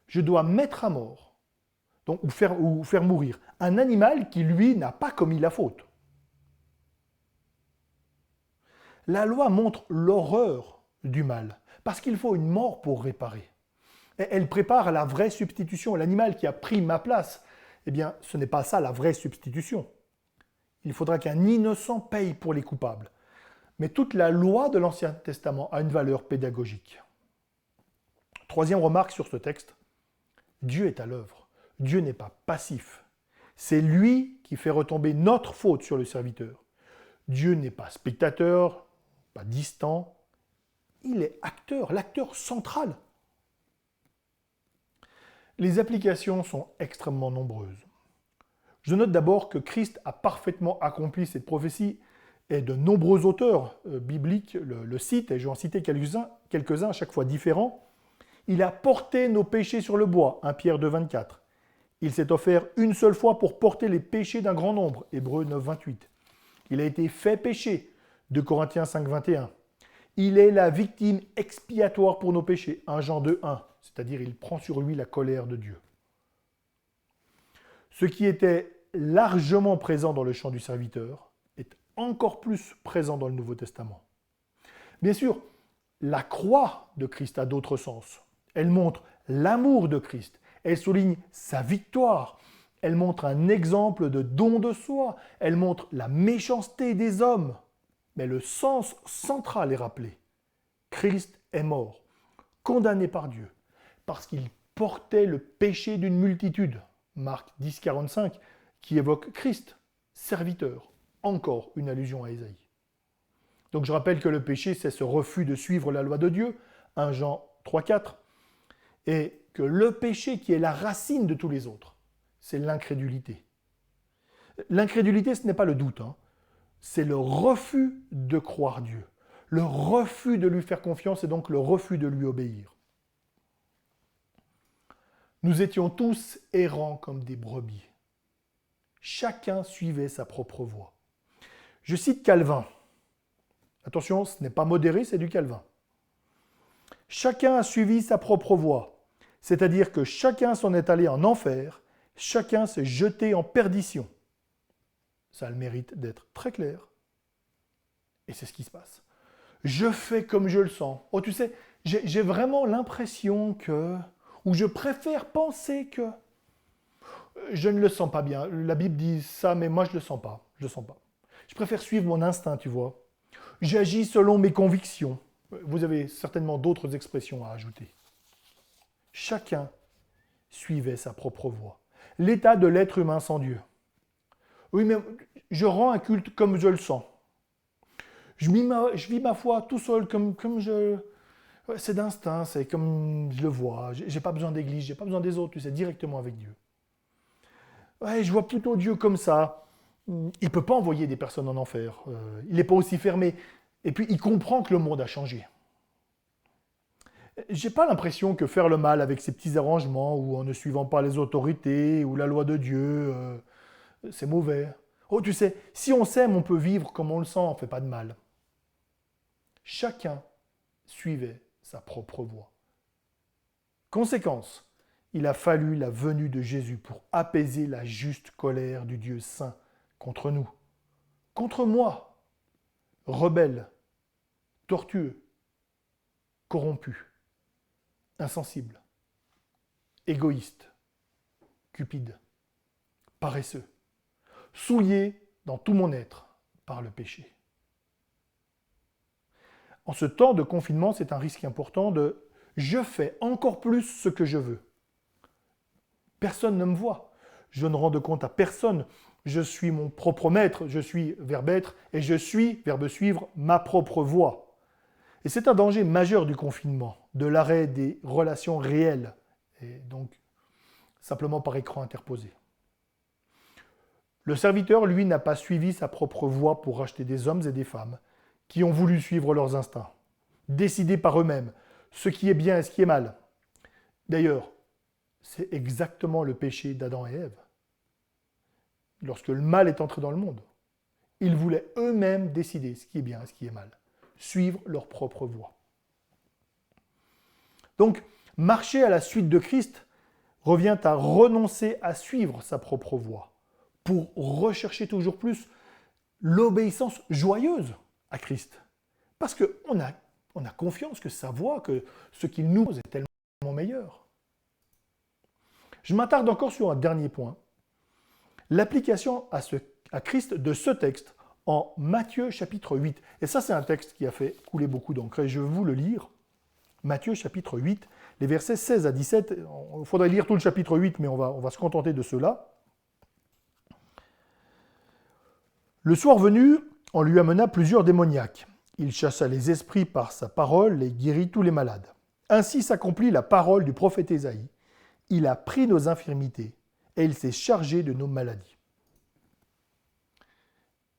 je dois mettre à mort, donc, ou faire mourir, un animal qui, lui, n'a pas commis la faute. La loi montre l'horreur du mal, parce qu'il faut une mort pour réparer. Et elle prépare la vraie substitution. L'animal qui a pris ma place, eh bien, ce n'est pas ça la vraie substitution. Il faudra qu'un innocent paye pour les coupables. Mais toute la loi de l'Ancien Testament a une valeur pédagogique. Troisième remarque sur ce texte, Dieu est à l'œuvre. Dieu n'est pas passif. C'est lui qui fait retomber notre faute sur le serviteur. Dieu n'est pas spectateur, pas distant. Il est acteur, l'acteur central. Les applications sont extrêmement nombreuses. Je note d'abord que Christ a parfaitement accompli cette prophétie et de nombreux auteurs bibliques le citent, et je vais en citer quelques-uns à chaque fois différents. Il a porté nos péchés sur le bois, 1 Pierre 2, 24. Il s'est offert une seule fois pour porter les péchés d'un grand nombre, Hébreux 9, 28. Il a été fait péché, 2 Corinthiens 5, 21. Il est la victime expiatoire pour nos péchés, 1 Jean 2, 1. C'est-à-dire il prend sur lui la colère de Dieu. Ce qui était largement présent dans le chant du serviteur est encore plus présent dans le Nouveau Testament. Bien sûr, la croix de Christ a d'autres sens. Elle montre l'amour de Christ, elle souligne sa victoire, elle montre un exemple de don de soi, elle montre la méchanceté des hommes. Mais le sens central est rappelé. Christ est mort, condamné par Dieu, parce qu'il portait le péché d'une multitude. Marc 10, 45, qui évoque Christ, serviteur. Encore une allusion à Ésaïe. Donc je rappelle que le péché, c'est ce refus de suivre la loi de Dieu, 1 Jean 3, 4, et que le péché qui est la racine de tous les autres, c'est l'incrédulité. L'incrédulité, ce n'est pas le doute, c'est le refus de croire Dieu, le refus de lui faire confiance et donc le refus de lui obéir. Nous étions tous errants comme des brebis. Chacun suivait sa propre voie. Je cite Calvin. Attention, ce n'est pas modéré, c'est du Calvin. Chacun a suivi sa propre voie, c'est-à-dire que chacun s'en est allé en enfer, chacun s'est jeté en perdition. Ça a le mérite d'être très clair. Et c'est ce qui se passe. Je fais comme je le sens. Oh, tu sais, j'ai vraiment l'impression que... Ou je préfère penser que... Je ne le sens pas bien. La Bible dit ça, mais moi je ne le sens pas. Je préfère suivre mon instinct, tu vois. J'agis selon mes convictions. Vous avez certainement d'autres expressions à ajouter. Chacun suivait sa propre voie. L'état de l'être humain sans Dieu. Oui, mais je rends un culte comme je le sens. Je vis ma foi tout seul, comme je... C'est d'instinct, c'est comme je le vois. J'ai pas besoin d'église, j'ai pas besoin des autres, tu sais, directement avec Dieu. Ouais, je vois plutôt Dieu comme ça. Il ne peut pas envoyer des personnes en enfer. Il n'est pas aussi fermé. Et puis, il comprend que le monde a changé. J'ai pas l'impression que faire le mal avec ces petits arrangements ou en ne suivant pas les autorités ou la loi de Dieu, c'est mauvais. Oh, tu sais, si on s'aime, on peut vivre comme on le sent, on ne fait pas de mal. Chacun suivait sa propre voie. Conséquence, il a fallu la venue de Jésus pour apaiser la juste colère du Dieu saint contre nous, contre moi, rebelle, tortueux, corrompu, insensible, égoïste, cupide, paresseux, souillé dans tout mon être par le péché. En ce temps de confinement, c'est un risque important de « je fais encore plus ce que je veux ». Personne ne me voit. Je ne rends de compte à personne. Je suis mon propre maître, je suis verbe être, et je suis, verbe suivre, ma propre voie. Et c'est un danger majeur du confinement, de l'arrêt des relations réelles, et donc simplement par écran interposé. Le serviteur, lui, n'a pas suivi sa propre voie pour racheter des hommes et des femmes qui ont voulu suivre leurs instincts, décider par eux-mêmes ce qui est bien et ce qui est mal. D'ailleurs, c'est exactement le péché d'Adam et Ève. Lorsque le mal est entré dans le monde, ils voulaient eux-mêmes décider ce qui est bien et ce qui est mal, suivre leur propre voie. Donc, marcher à la suite de Christ revient à renoncer à suivre sa propre voie pour rechercher toujours plus l'obéissance joyeuse à Christ. Parce qu'on a confiance que sa voie, que ce qu'il nous pose est tellement meilleur. Je m'attarde encore sur un dernier point. L'application à Christ de ce texte en Matthieu chapitre 8. Et ça, c'est un texte qui a fait couler beaucoup d'encre. Et je vais vous le lire. Matthieu chapitre 8, les versets 16 à 17. Il faudrait lire tout le chapitre 8, mais on va se contenter de cela. Le soir venu, on lui amena plusieurs démoniaques. Il chassa les esprits par sa parole et guérit tous les malades. Ainsi s'accomplit la parole du prophète Ésaïe. Il a pris nos infirmités et il s'est chargé de nos maladies.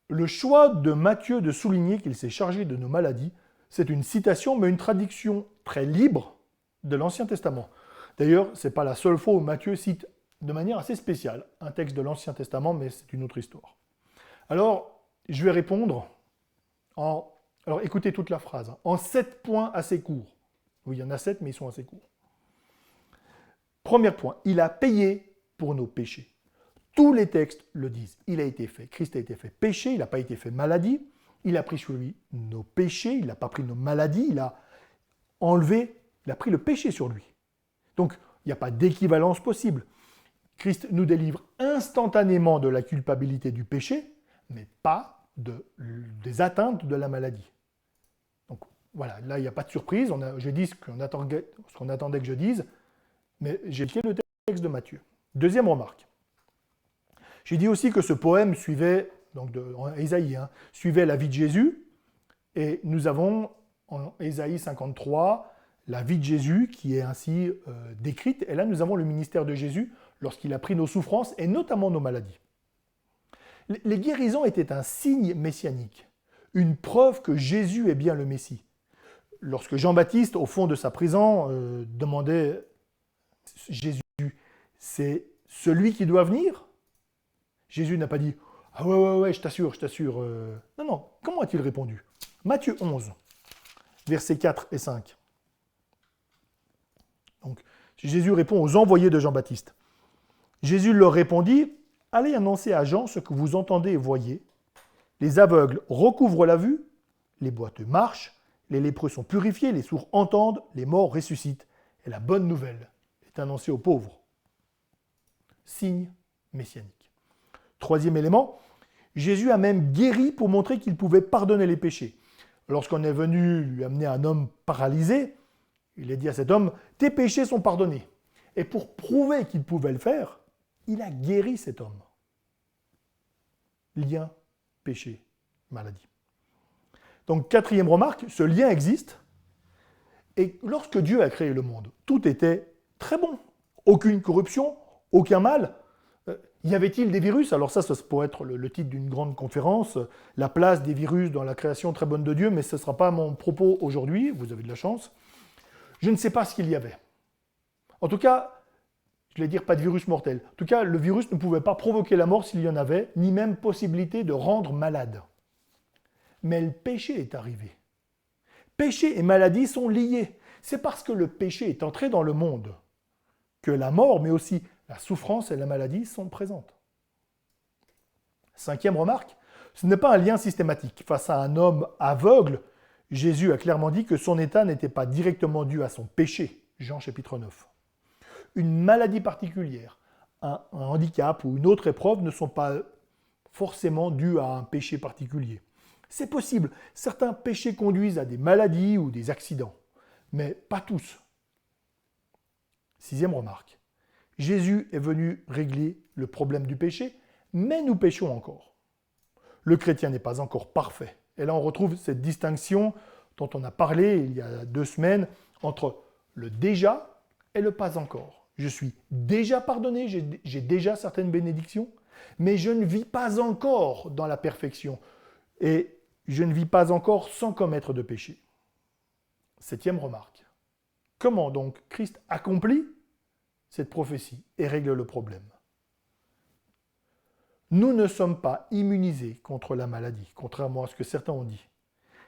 Le choix de Matthieu de souligner qu'il s'est chargé de nos maladies, c'est une citation, mais une traduction très libre de l'Ancien Testament. D'ailleurs, ce n'est pas la seule fois où Matthieu cite de manière assez spéciale un texte de l'Ancien Testament, mais c'est une autre histoire. Alors, je vais répondre alors écoutez toute la phrase, en 7 points assez courts. Oui, il y en a 7, mais ils sont assez courts. Premier point, il a payé pour nos péchés. Tous les textes le disent. Il a été fait, Christ a été fait péché, il n'a pas été fait maladie. Il a pris sur lui nos péchés, il n'a pas pris nos maladies, il a pris le péché sur lui. Donc, il n'y a pas d'équivalence possible. Christ nous délivre instantanément de la culpabilité du péché, mais pas des atteintes de la maladie. Donc, voilà, là, il n'y a pas de surprise. J'ai dit ce qu'on attendait que je dise, mais j'ai écrit le texte de Matthieu. Deuxième remarque. J'ai dit aussi que ce poème suivait, en Ésaïe, suivait la vie de Jésus, et nous avons en Ésaïe 53 la vie de Jésus qui est ainsi décrite, et là nous avons le ministère de Jésus lorsqu'il a pris nos souffrances et notamment nos maladies. Les guérisons étaient un signe messianique, une preuve que Jésus est bien le Messie. Lorsque Jean-Baptiste, au fond de sa prison, demandait « Jésus, c'est celui qui doit venir ?» Jésus n'a pas dit « Ah ouais, je t'assure. » Non, comment a-t-il répondu ? Matthieu 11, versets 4 et 5. Donc, Jésus répond aux envoyés de Jean-Baptiste. Jésus leur répondit « Allez annoncer à Jean ce que vous entendez et voyez. Les aveugles recouvrent la vue, les boiteux marchent, les lépreux sont purifiés, les sourds entendent, les morts ressuscitent. Et la bonne nouvelle est annoncée aux pauvres. » Signe messianique. Troisième élément, Jésus a même guéri pour montrer qu'il pouvait pardonner les péchés. Lorsqu'on est venu lui amener un homme paralysé, il a dit à cet homme « Tes péchés sont pardonnés ». Et pour prouver qu'il pouvait le faire, il a guéri cet homme. Lien, péché, maladie. Donc, quatrième remarque, ce lien existe. Et lorsque Dieu a créé le monde, tout était très bon. Aucune corruption, aucun mal. Y avait-il des virus ? Alors ça pourrait être le titre d'une grande conférence, la place des virus dans la création très bonne de Dieu, mais ce ne sera pas mon propos aujourd'hui, vous avez de la chance. Je ne sais pas ce qu'il y avait. En tout cas, je vais dire pas de virus mortel. En tout cas, le virus ne pouvait pas provoquer la mort s'il y en avait, ni même possibilité de rendre malade. Mais le péché est arrivé. Péché et maladie sont liés. C'est parce que le péché est entré dans le monde que la mort, mais aussi la souffrance et la maladie sont présentes. Cinquième remarque, ce n'est pas un lien systématique. Face à un homme aveugle, Jésus a clairement dit que son état n'était pas directement dû à son péché. Jean chapitre 9. Une maladie particulière, un handicap ou une autre épreuve ne sont pas forcément dus à un péché particulier. C'est possible, certains péchés conduisent à des maladies ou des accidents, mais pas tous. Sixième remarque, Jésus est venu régler le problème du péché, mais nous péchons encore. Le chrétien n'est pas encore parfait. Et là, on retrouve cette distinction dont on a parlé il y a 2 semaines entre le déjà et le pas encore. Je suis déjà pardonné, j'ai déjà certaines bénédictions, mais je ne vis pas encore dans la perfection. Et je ne vis pas encore sans commettre de péché. Septième remarque. Comment donc Christ accomplit cette prophétie et règle le problème? Nous ne sommes pas immunisés contre la maladie, contrairement à ce que certains ont dit.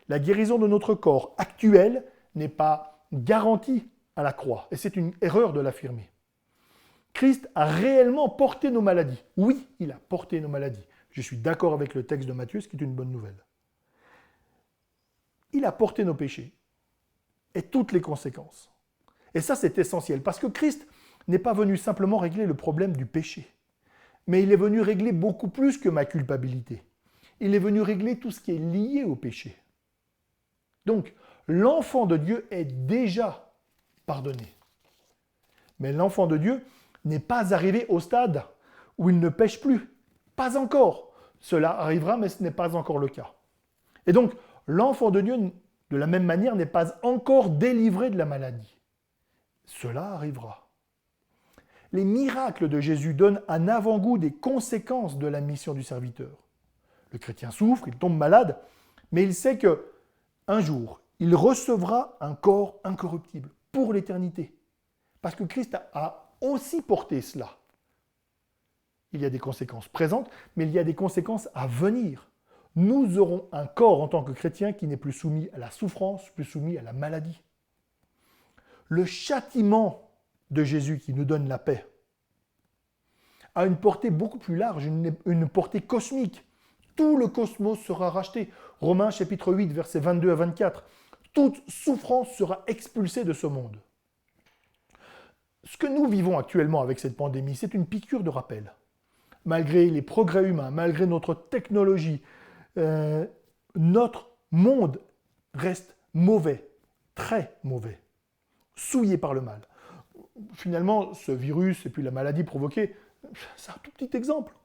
La guérison de notre corps actuel n'est pas garantie à la croix, et c'est une erreur de l'affirmer. Christ a réellement porté nos maladies. Oui, il a porté nos maladies. Je suis d'accord avec le texte de Matthieu, ce qui est une bonne nouvelle. Il a porté nos péchés et toutes les conséquences. Et ça, c'est essentiel, parce que Christ n'est pas venu simplement régler le problème du péché, mais il est venu régler beaucoup plus que ma culpabilité. Il est venu régler tout ce qui est lié au péché. Donc, l'enfant de Dieu est déjà pardonné. Mais l'enfant de Dieu n'est pas arrivé au stade où il ne pêche plus. Pas encore. Cela arrivera, mais ce n'est pas encore le cas. Et donc, l'enfant de Dieu, de la même manière, n'est pas encore délivré de la maladie. Cela arrivera. Les miracles de Jésus donnent un avant-goût des conséquences de la mission du serviteur. Le chrétien souffre, il tombe malade, mais il sait que un jour, il recevra un corps incorruptible pour l'éternité. Parce que Christ a aussi porté cela. Il y a des conséquences présentes, mais il y a des conséquences à venir. Nous aurons un corps en tant que chrétiens qui n'est plus soumis à la souffrance, plus soumis à la maladie. Le châtiment de Jésus qui nous donne la paix a une portée beaucoup plus large, une portée cosmique. Tout le cosmos sera racheté. Romains chapitre 8, versets 22 à 24. Toute souffrance sera expulsée de ce monde. Ce que nous vivons actuellement avec cette pandémie, c'est une piqûre de rappel. Malgré les progrès humains, malgré notre technologie, notre monde reste mauvais, très mauvais, souillé par le mal. Finalement, ce virus et puis la maladie provoquée, c'est un tout petit exemple.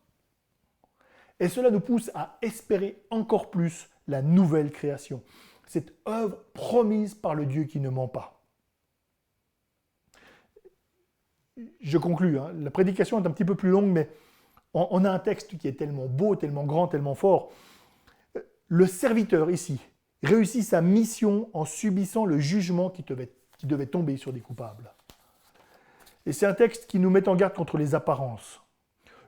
Et cela nous pousse à espérer encore plus la nouvelle création, cette œuvre promise par le Dieu qui ne ment pas. Je conclus, la prédication est un petit peu plus longue, mais on a un texte qui est tellement beau, tellement grand, tellement fort. Le serviteur ici réussit sa mission en subissant le jugement qui devait tomber sur des coupables. Et c'est un texte qui nous met en garde contre les apparences.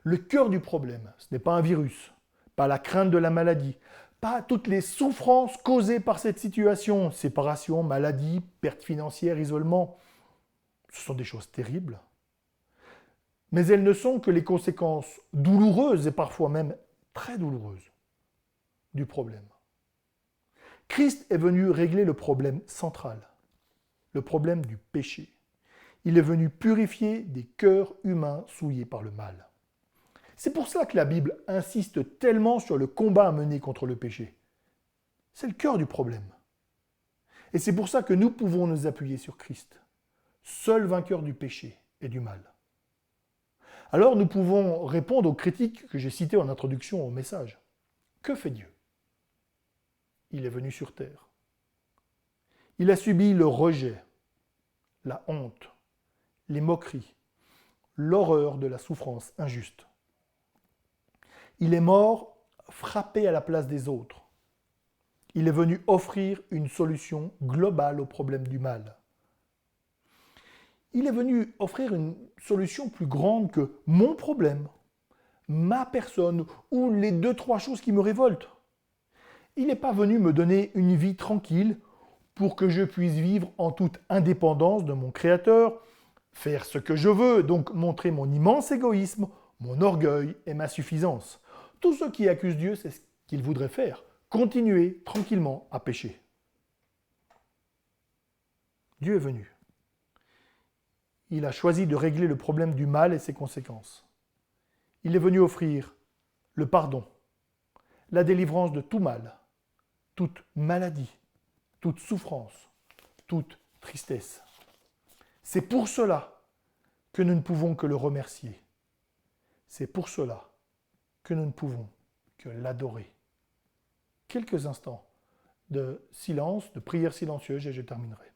Le cœur du problème, ce n'est pas un virus, pas la crainte de la maladie, pas toutes les souffrances causées par cette situation, séparation, maladie, perte financière, isolement. Ce sont des choses terribles. Mais elles ne sont que les conséquences douloureuses et parfois même très douloureuses du problème. Christ est venu régler le problème central, le problème du péché. Il est venu purifier des cœurs humains souillés par le mal. C'est pour ça que la Bible insiste tellement sur le combat à mener contre le péché. C'est le cœur du problème. Et c'est pour ça que nous pouvons nous appuyer sur Christ, seul vainqueur du péché et du mal. Alors nous pouvons répondre aux critiques que j'ai citées en introduction au message. Que fait Dieu? Il est venu sur terre. Il a subi le rejet, la honte, les moqueries, l'horreur de la souffrance injuste. Il est mort frappé à la place des autres. Il est venu offrir une solution globale au problème du mal. Il est venu offrir une solution plus grande que mon problème, ma personne ou les 2-3 choses qui me révoltent. Il n'est pas venu me donner une vie tranquille pour que je puisse vivre en toute indépendance de mon Créateur, faire ce que je veux, donc montrer mon immense égoïsme, mon orgueil et ma suffisance. Tous ceux qui accusent Dieu, c'est ce qu'ils voudraient faire, continuer tranquillement à pécher. Dieu est venu. Il a choisi de régler le problème du mal et ses conséquences. Il est venu offrir le pardon, la délivrance de tout mal, toute maladie, toute souffrance, toute tristesse. C'est pour cela que nous ne pouvons que le remercier. C'est pour cela que nous ne pouvons que l'adorer. Quelques instants de silence, de prière silencieuse et je terminerai.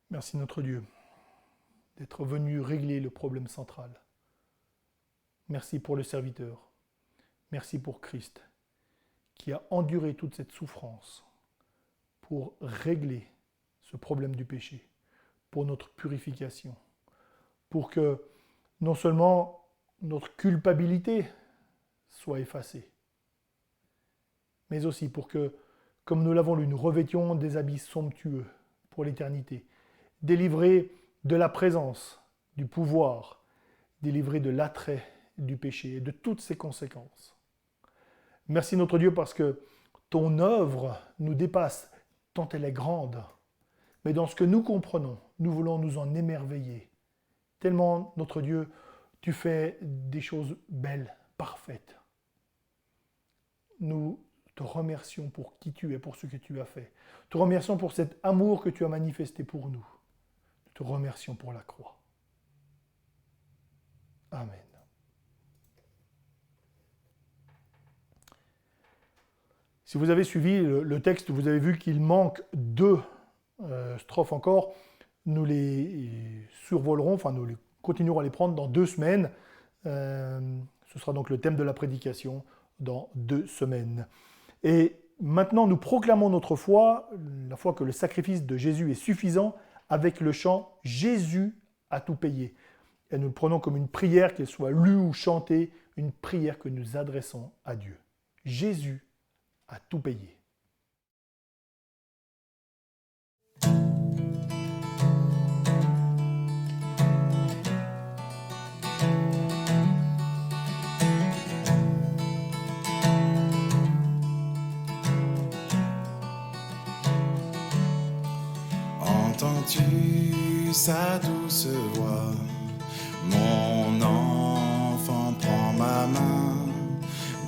Merci notre Dieu d'être venu régler le problème central. Merci pour le serviteur. Merci pour Christ qui a enduré toute cette souffrance pour régler ce problème du péché, pour notre purification, pour que non seulement notre culpabilité soit effacée, mais aussi pour que, comme nous l'avons lu, nous revêtions des habits somptueux pour l'éternité, délivrés de la présence, du pouvoir, délivrés de l'attrait du péché et de toutes ses conséquences. Merci notre Dieu parce que ton œuvre nous dépasse tant elle est grande. Mais dans ce que nous comprenons, nous voulons nous en émerveiller. Tellement, notre Dieu, tu fais des choses belles, parfaites. Nous te remercions pour qui tu es, pour ce que tu as fait. Te remercions pour cet amour que tu as manifesté pour nous. Te remercions pour la croix. Amen. Si vous avez suivi le texte, vous avez vu qu'il manque 2 strophes encore. Nous les survolerons, enfin nous continuerons à les prendre dans 2 semaines. Ce sera donc le thème de la prédication dans 2 semaines. Et maintenant, nous proclamons notre foi, la foi que le sacrifice de Jésus est suffisant, avec le chant « Jésus a tout payé ». Et nous le prenons comme une prière, qu'elle soit lue ou chantée, une prière que nous adressons à Dieu. Jésus a tout payé. Entends-tu sa douce voix? Mon enfant, prends ma main.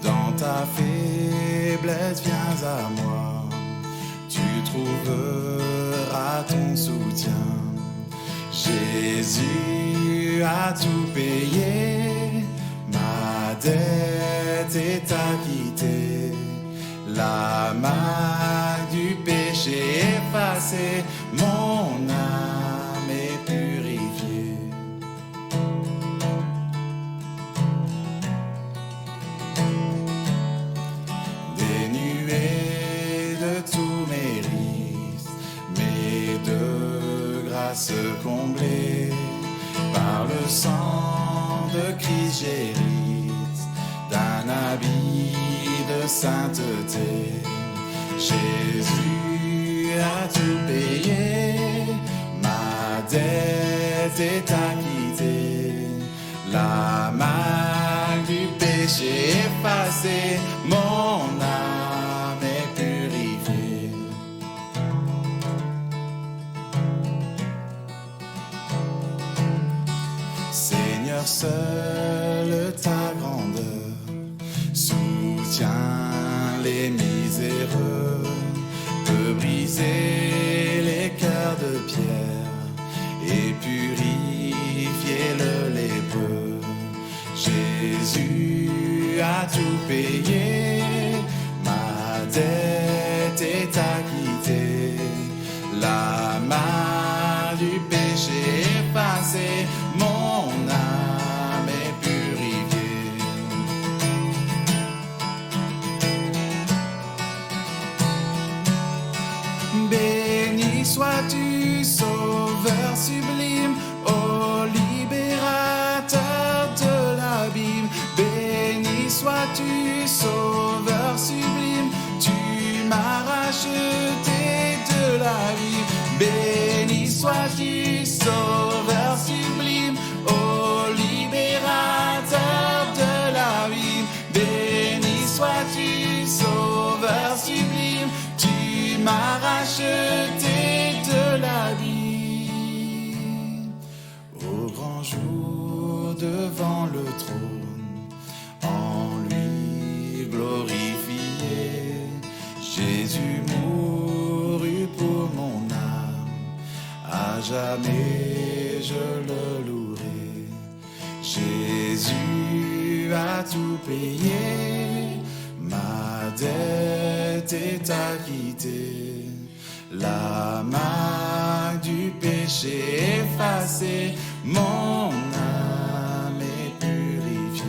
Dans ta faiblesse, viens à moi. Tu trouveras ton soutien. Jésus a tout payé. Ma dette est acquittée. La marque du péché effacée. Mon âme est purifiée. Dénué de tous mes risques, mais de grâce comblée par le sang de Christ j'hérite d'un habit de sainteté. Jésus a tout payé, ma dette est acquittée, la marque péché effacé, mon âme est purifiée. Seigneur, seule ta grandeur soutient les miséreux, peut briser les cœurs de pierre et purifier le lépreux. Jésus a tout payé, ma dette est acquittée, la main du péché effacée, mon âme est purifiée. Béni sois-tu, Sauveur sublime, ô libérateur de l'abîme. Béni sois-tu, Sauveur sublime, tu m'as racheté de la vie. Béni sois-tu, Sauveur sublime, ô libérateur de la vie. Béni sois-tu, Sauveur sublime, tu m'as racheté de la vie. Au grand jour devant le trône, en lui glorifié, Jésus mourut pour mon âme, à jamais je le louerai. Jésus a tout payé, ma dette est acquittée, la marque du péché effacée, mon âme est purifiée.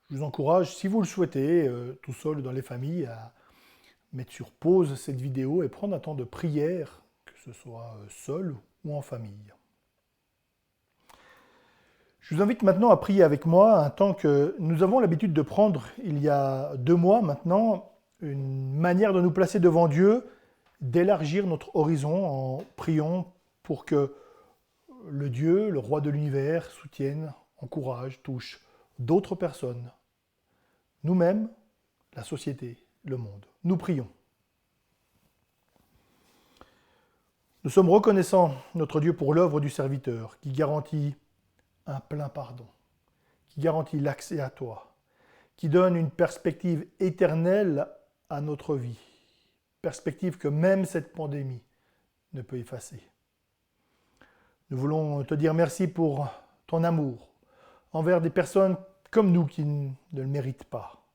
Je vous encourage, si vous le souhaitez, tout seul dans les familles, à mettre sur pause cette vidéo et prendre un temps de prière, que ce soit seul ou en famille. Je vous invite maintenant à prier avec moi un temps que nous avons l'habitude de prendre il y a 2 mois maintenant, une manière de nous placer devant Dieu, d'élargir notre horizon en priant pour que le Dieu, le roi de l'univers, soutienne, encourage, touche d'autres personnes, nous-mêmes, la société, le monde. Nous prions. Nous sommes reconnaissants, notre Dieu, pour l'œuvre du serviteur qui garantit un plein pardon, qui garantit l'accès à toi, qui donne une perspective éternelle à notre vie, perspective que même cette pandémie ne peut effacer. Nous voulons te dire merci pour ton amour envers des personnes comme nous qui ne le méritent pas.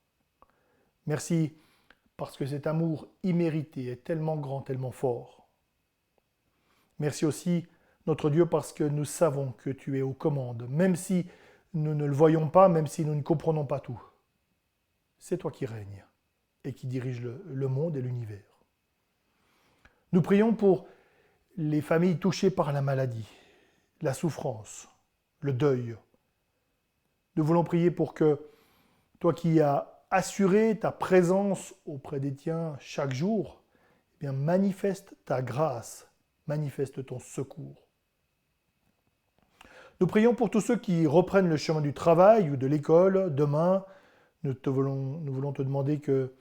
Merci parce que cet amour immérité est tellement grand, tellement fort. Merci aussi, notre Dieu, parce que nous savons que tu es aux commandes, même si nous ne le voyons pas, même si nous ne comprenons pas tout. C'est toi qui règnes et qui dirige le monde et l'univers. Nous prions pour les familles touchées par la maladie, la souffrance, le deuil. Nous voulons prier pour que toi qui as assuré ta présence auprès des tiens chaque jour, eh bien manifeste ta grâce, manifeste ton secours. Nous prions pour tous ceux qui reprennent le chemin du travail ou de l'école demain. Nous voulons te demander que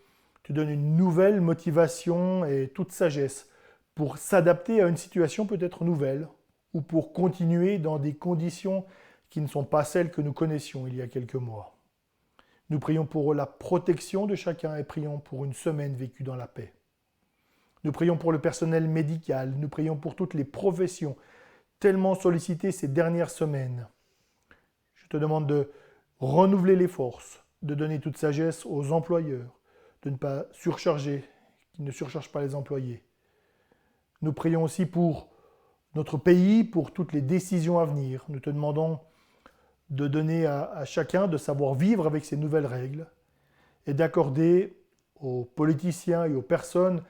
tu donnes une nouvelle motivation et toute sagesse pour s'adapter à une situation peut-être nouvelle ou pour continuer dans des conditions qui ne sont pas celles que nous connaissions il y a quelques mois. Nous prions pour la protection de chacun et prions pour une semaine vécue dans la paix. Nous prions pour le personnel médical, nous prions pour toutes les professions tellement sollicitées ces dernières semaines. Je te demande de renouveler les forces, de donner toute sagesse aux employeurs, de ne pas surcharger, qu'ils ne surchargent pas les employés. Nous prions aussi pour notre pays, pour toutes les décisions à venir. Nous te demandons de donner à chacun de savoir vivre avec ces nouvelles règles et d'accorder aux politiciens et aux personnes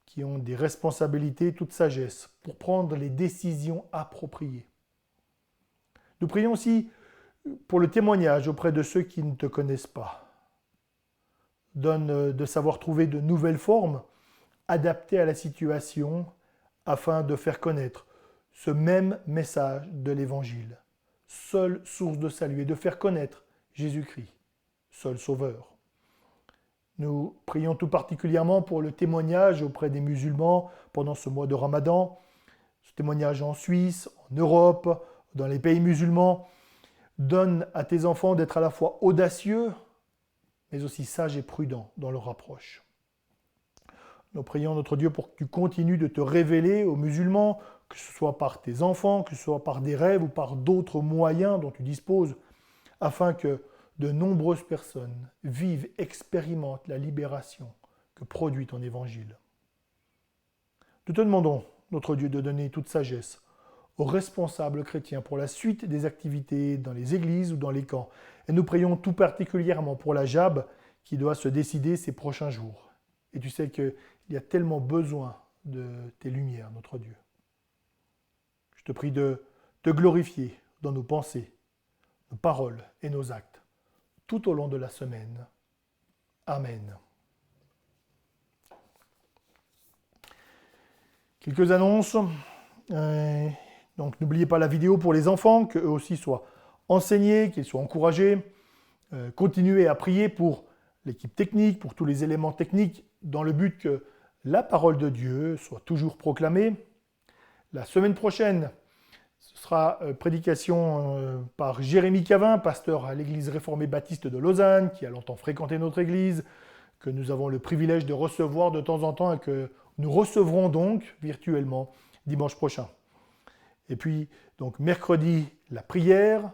qui ont des responsabilités toute sagesse pour prendre les décisions appropriées. Nous prions aussi pour le témoignage auprès de ceux qui ne te connaissent pas. donne de savoir trouver de nouvelles formes adaptées à la situation afin de faire connaître ce même message de l'Évangile, seule source de salut, et de faire connaître Jésus-Christ, seul Sauveur. Nous prions tout particulièrement pour le témoignage auprès des musulmans pendant ce mois de Ramadan, ce témoignage en Suisse, en Europe, dans les pays musulmans. Donne à tes enfants d'être à la fois audacieux, mais aussi sages et prudents dans leur approche. Nous prions notre Dieu pour que tu continues de te révéler aux musulmans, que ce soit par tes enfants, que ce soit par des rêves ou par d'autres moyens dont tu disposes, afin que de nombreuses personnes vivent, expérimentent la libération que produit ton évangile. Nous te demandons, notre Dieu, de donner toute sagesse aux responsables chrétiens pour la suite des activités dans les églises ou dans les camps. Et nous prions tout particulièrement pour la JAB qui doit se décider ces prochains jours. Et tu sais qu'il y a tellement besoin de tes lumières, notre Dieu. Je te prie de te glorifier dans nos pensées, nos paroles et nos actes, tout au long de la semaine. Amen. Quelques annonces. Donc n'oubliez pas la vidéo pour les enfants, qu'eux aussi soient enseignés, qu'ils soient encouragés. Continuez à prier pour l'équipe technique, pour tous les éléments techniques, dans le but que la parole de Dieu soit toujours proclamée. La semaine prochaine, ce sera prédication par Jérémy Cavin, pasteur à l'église réformée baptiste de Lausanne, qui a longtemps fréquenté notre église, que nous avons le privilège de recevoir de temps en temps et que nous recevrons donc virtuellement dimanche prochain. Et puis, donc mercredi, la prière.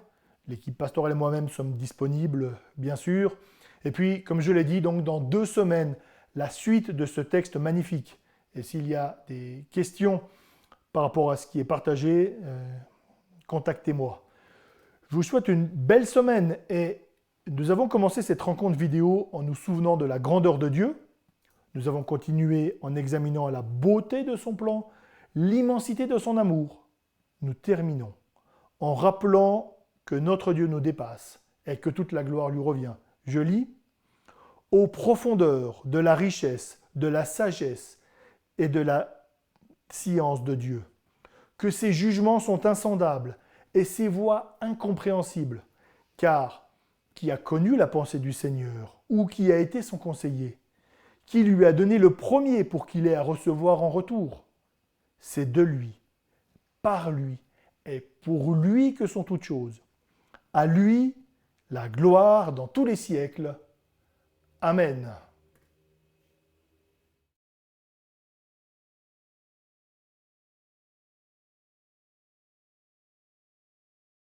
L'équipe pastorale et moi-même sommes disponibles, bien sûr. Et puis, comme je l'ai dit, donc dans 2 semaines, la suite de ce texte magnifique. Et s'il y a des questions par rapport à ce qui est partagé, contactez-moi. Je vous souhaite une belle semaine et nous avons commencé cette rencontre vidéo en nous souvenant de la grandeur de Dieu. Nous avons continué en examinant la beauté de son plan, l'immensité de son amour. Nous terminons en rappelant que notre Dieu nous dépasse et que toute la gloire lui revient. Je lis « Aux profondeurs de la richesse, de la sagesse et de la science de Dieu, que ses jugements sont insondables et ses voies incompréhensibles, car qui a connu la pensée du Seigneur ou qui a été son conseiller, qui lui a donné le premier pour qu'il ait à recevoir en retour. C'est de lui, par lui et pour lui que sont toutes choses. À lui, la gloire dans tous les siècles. Amen.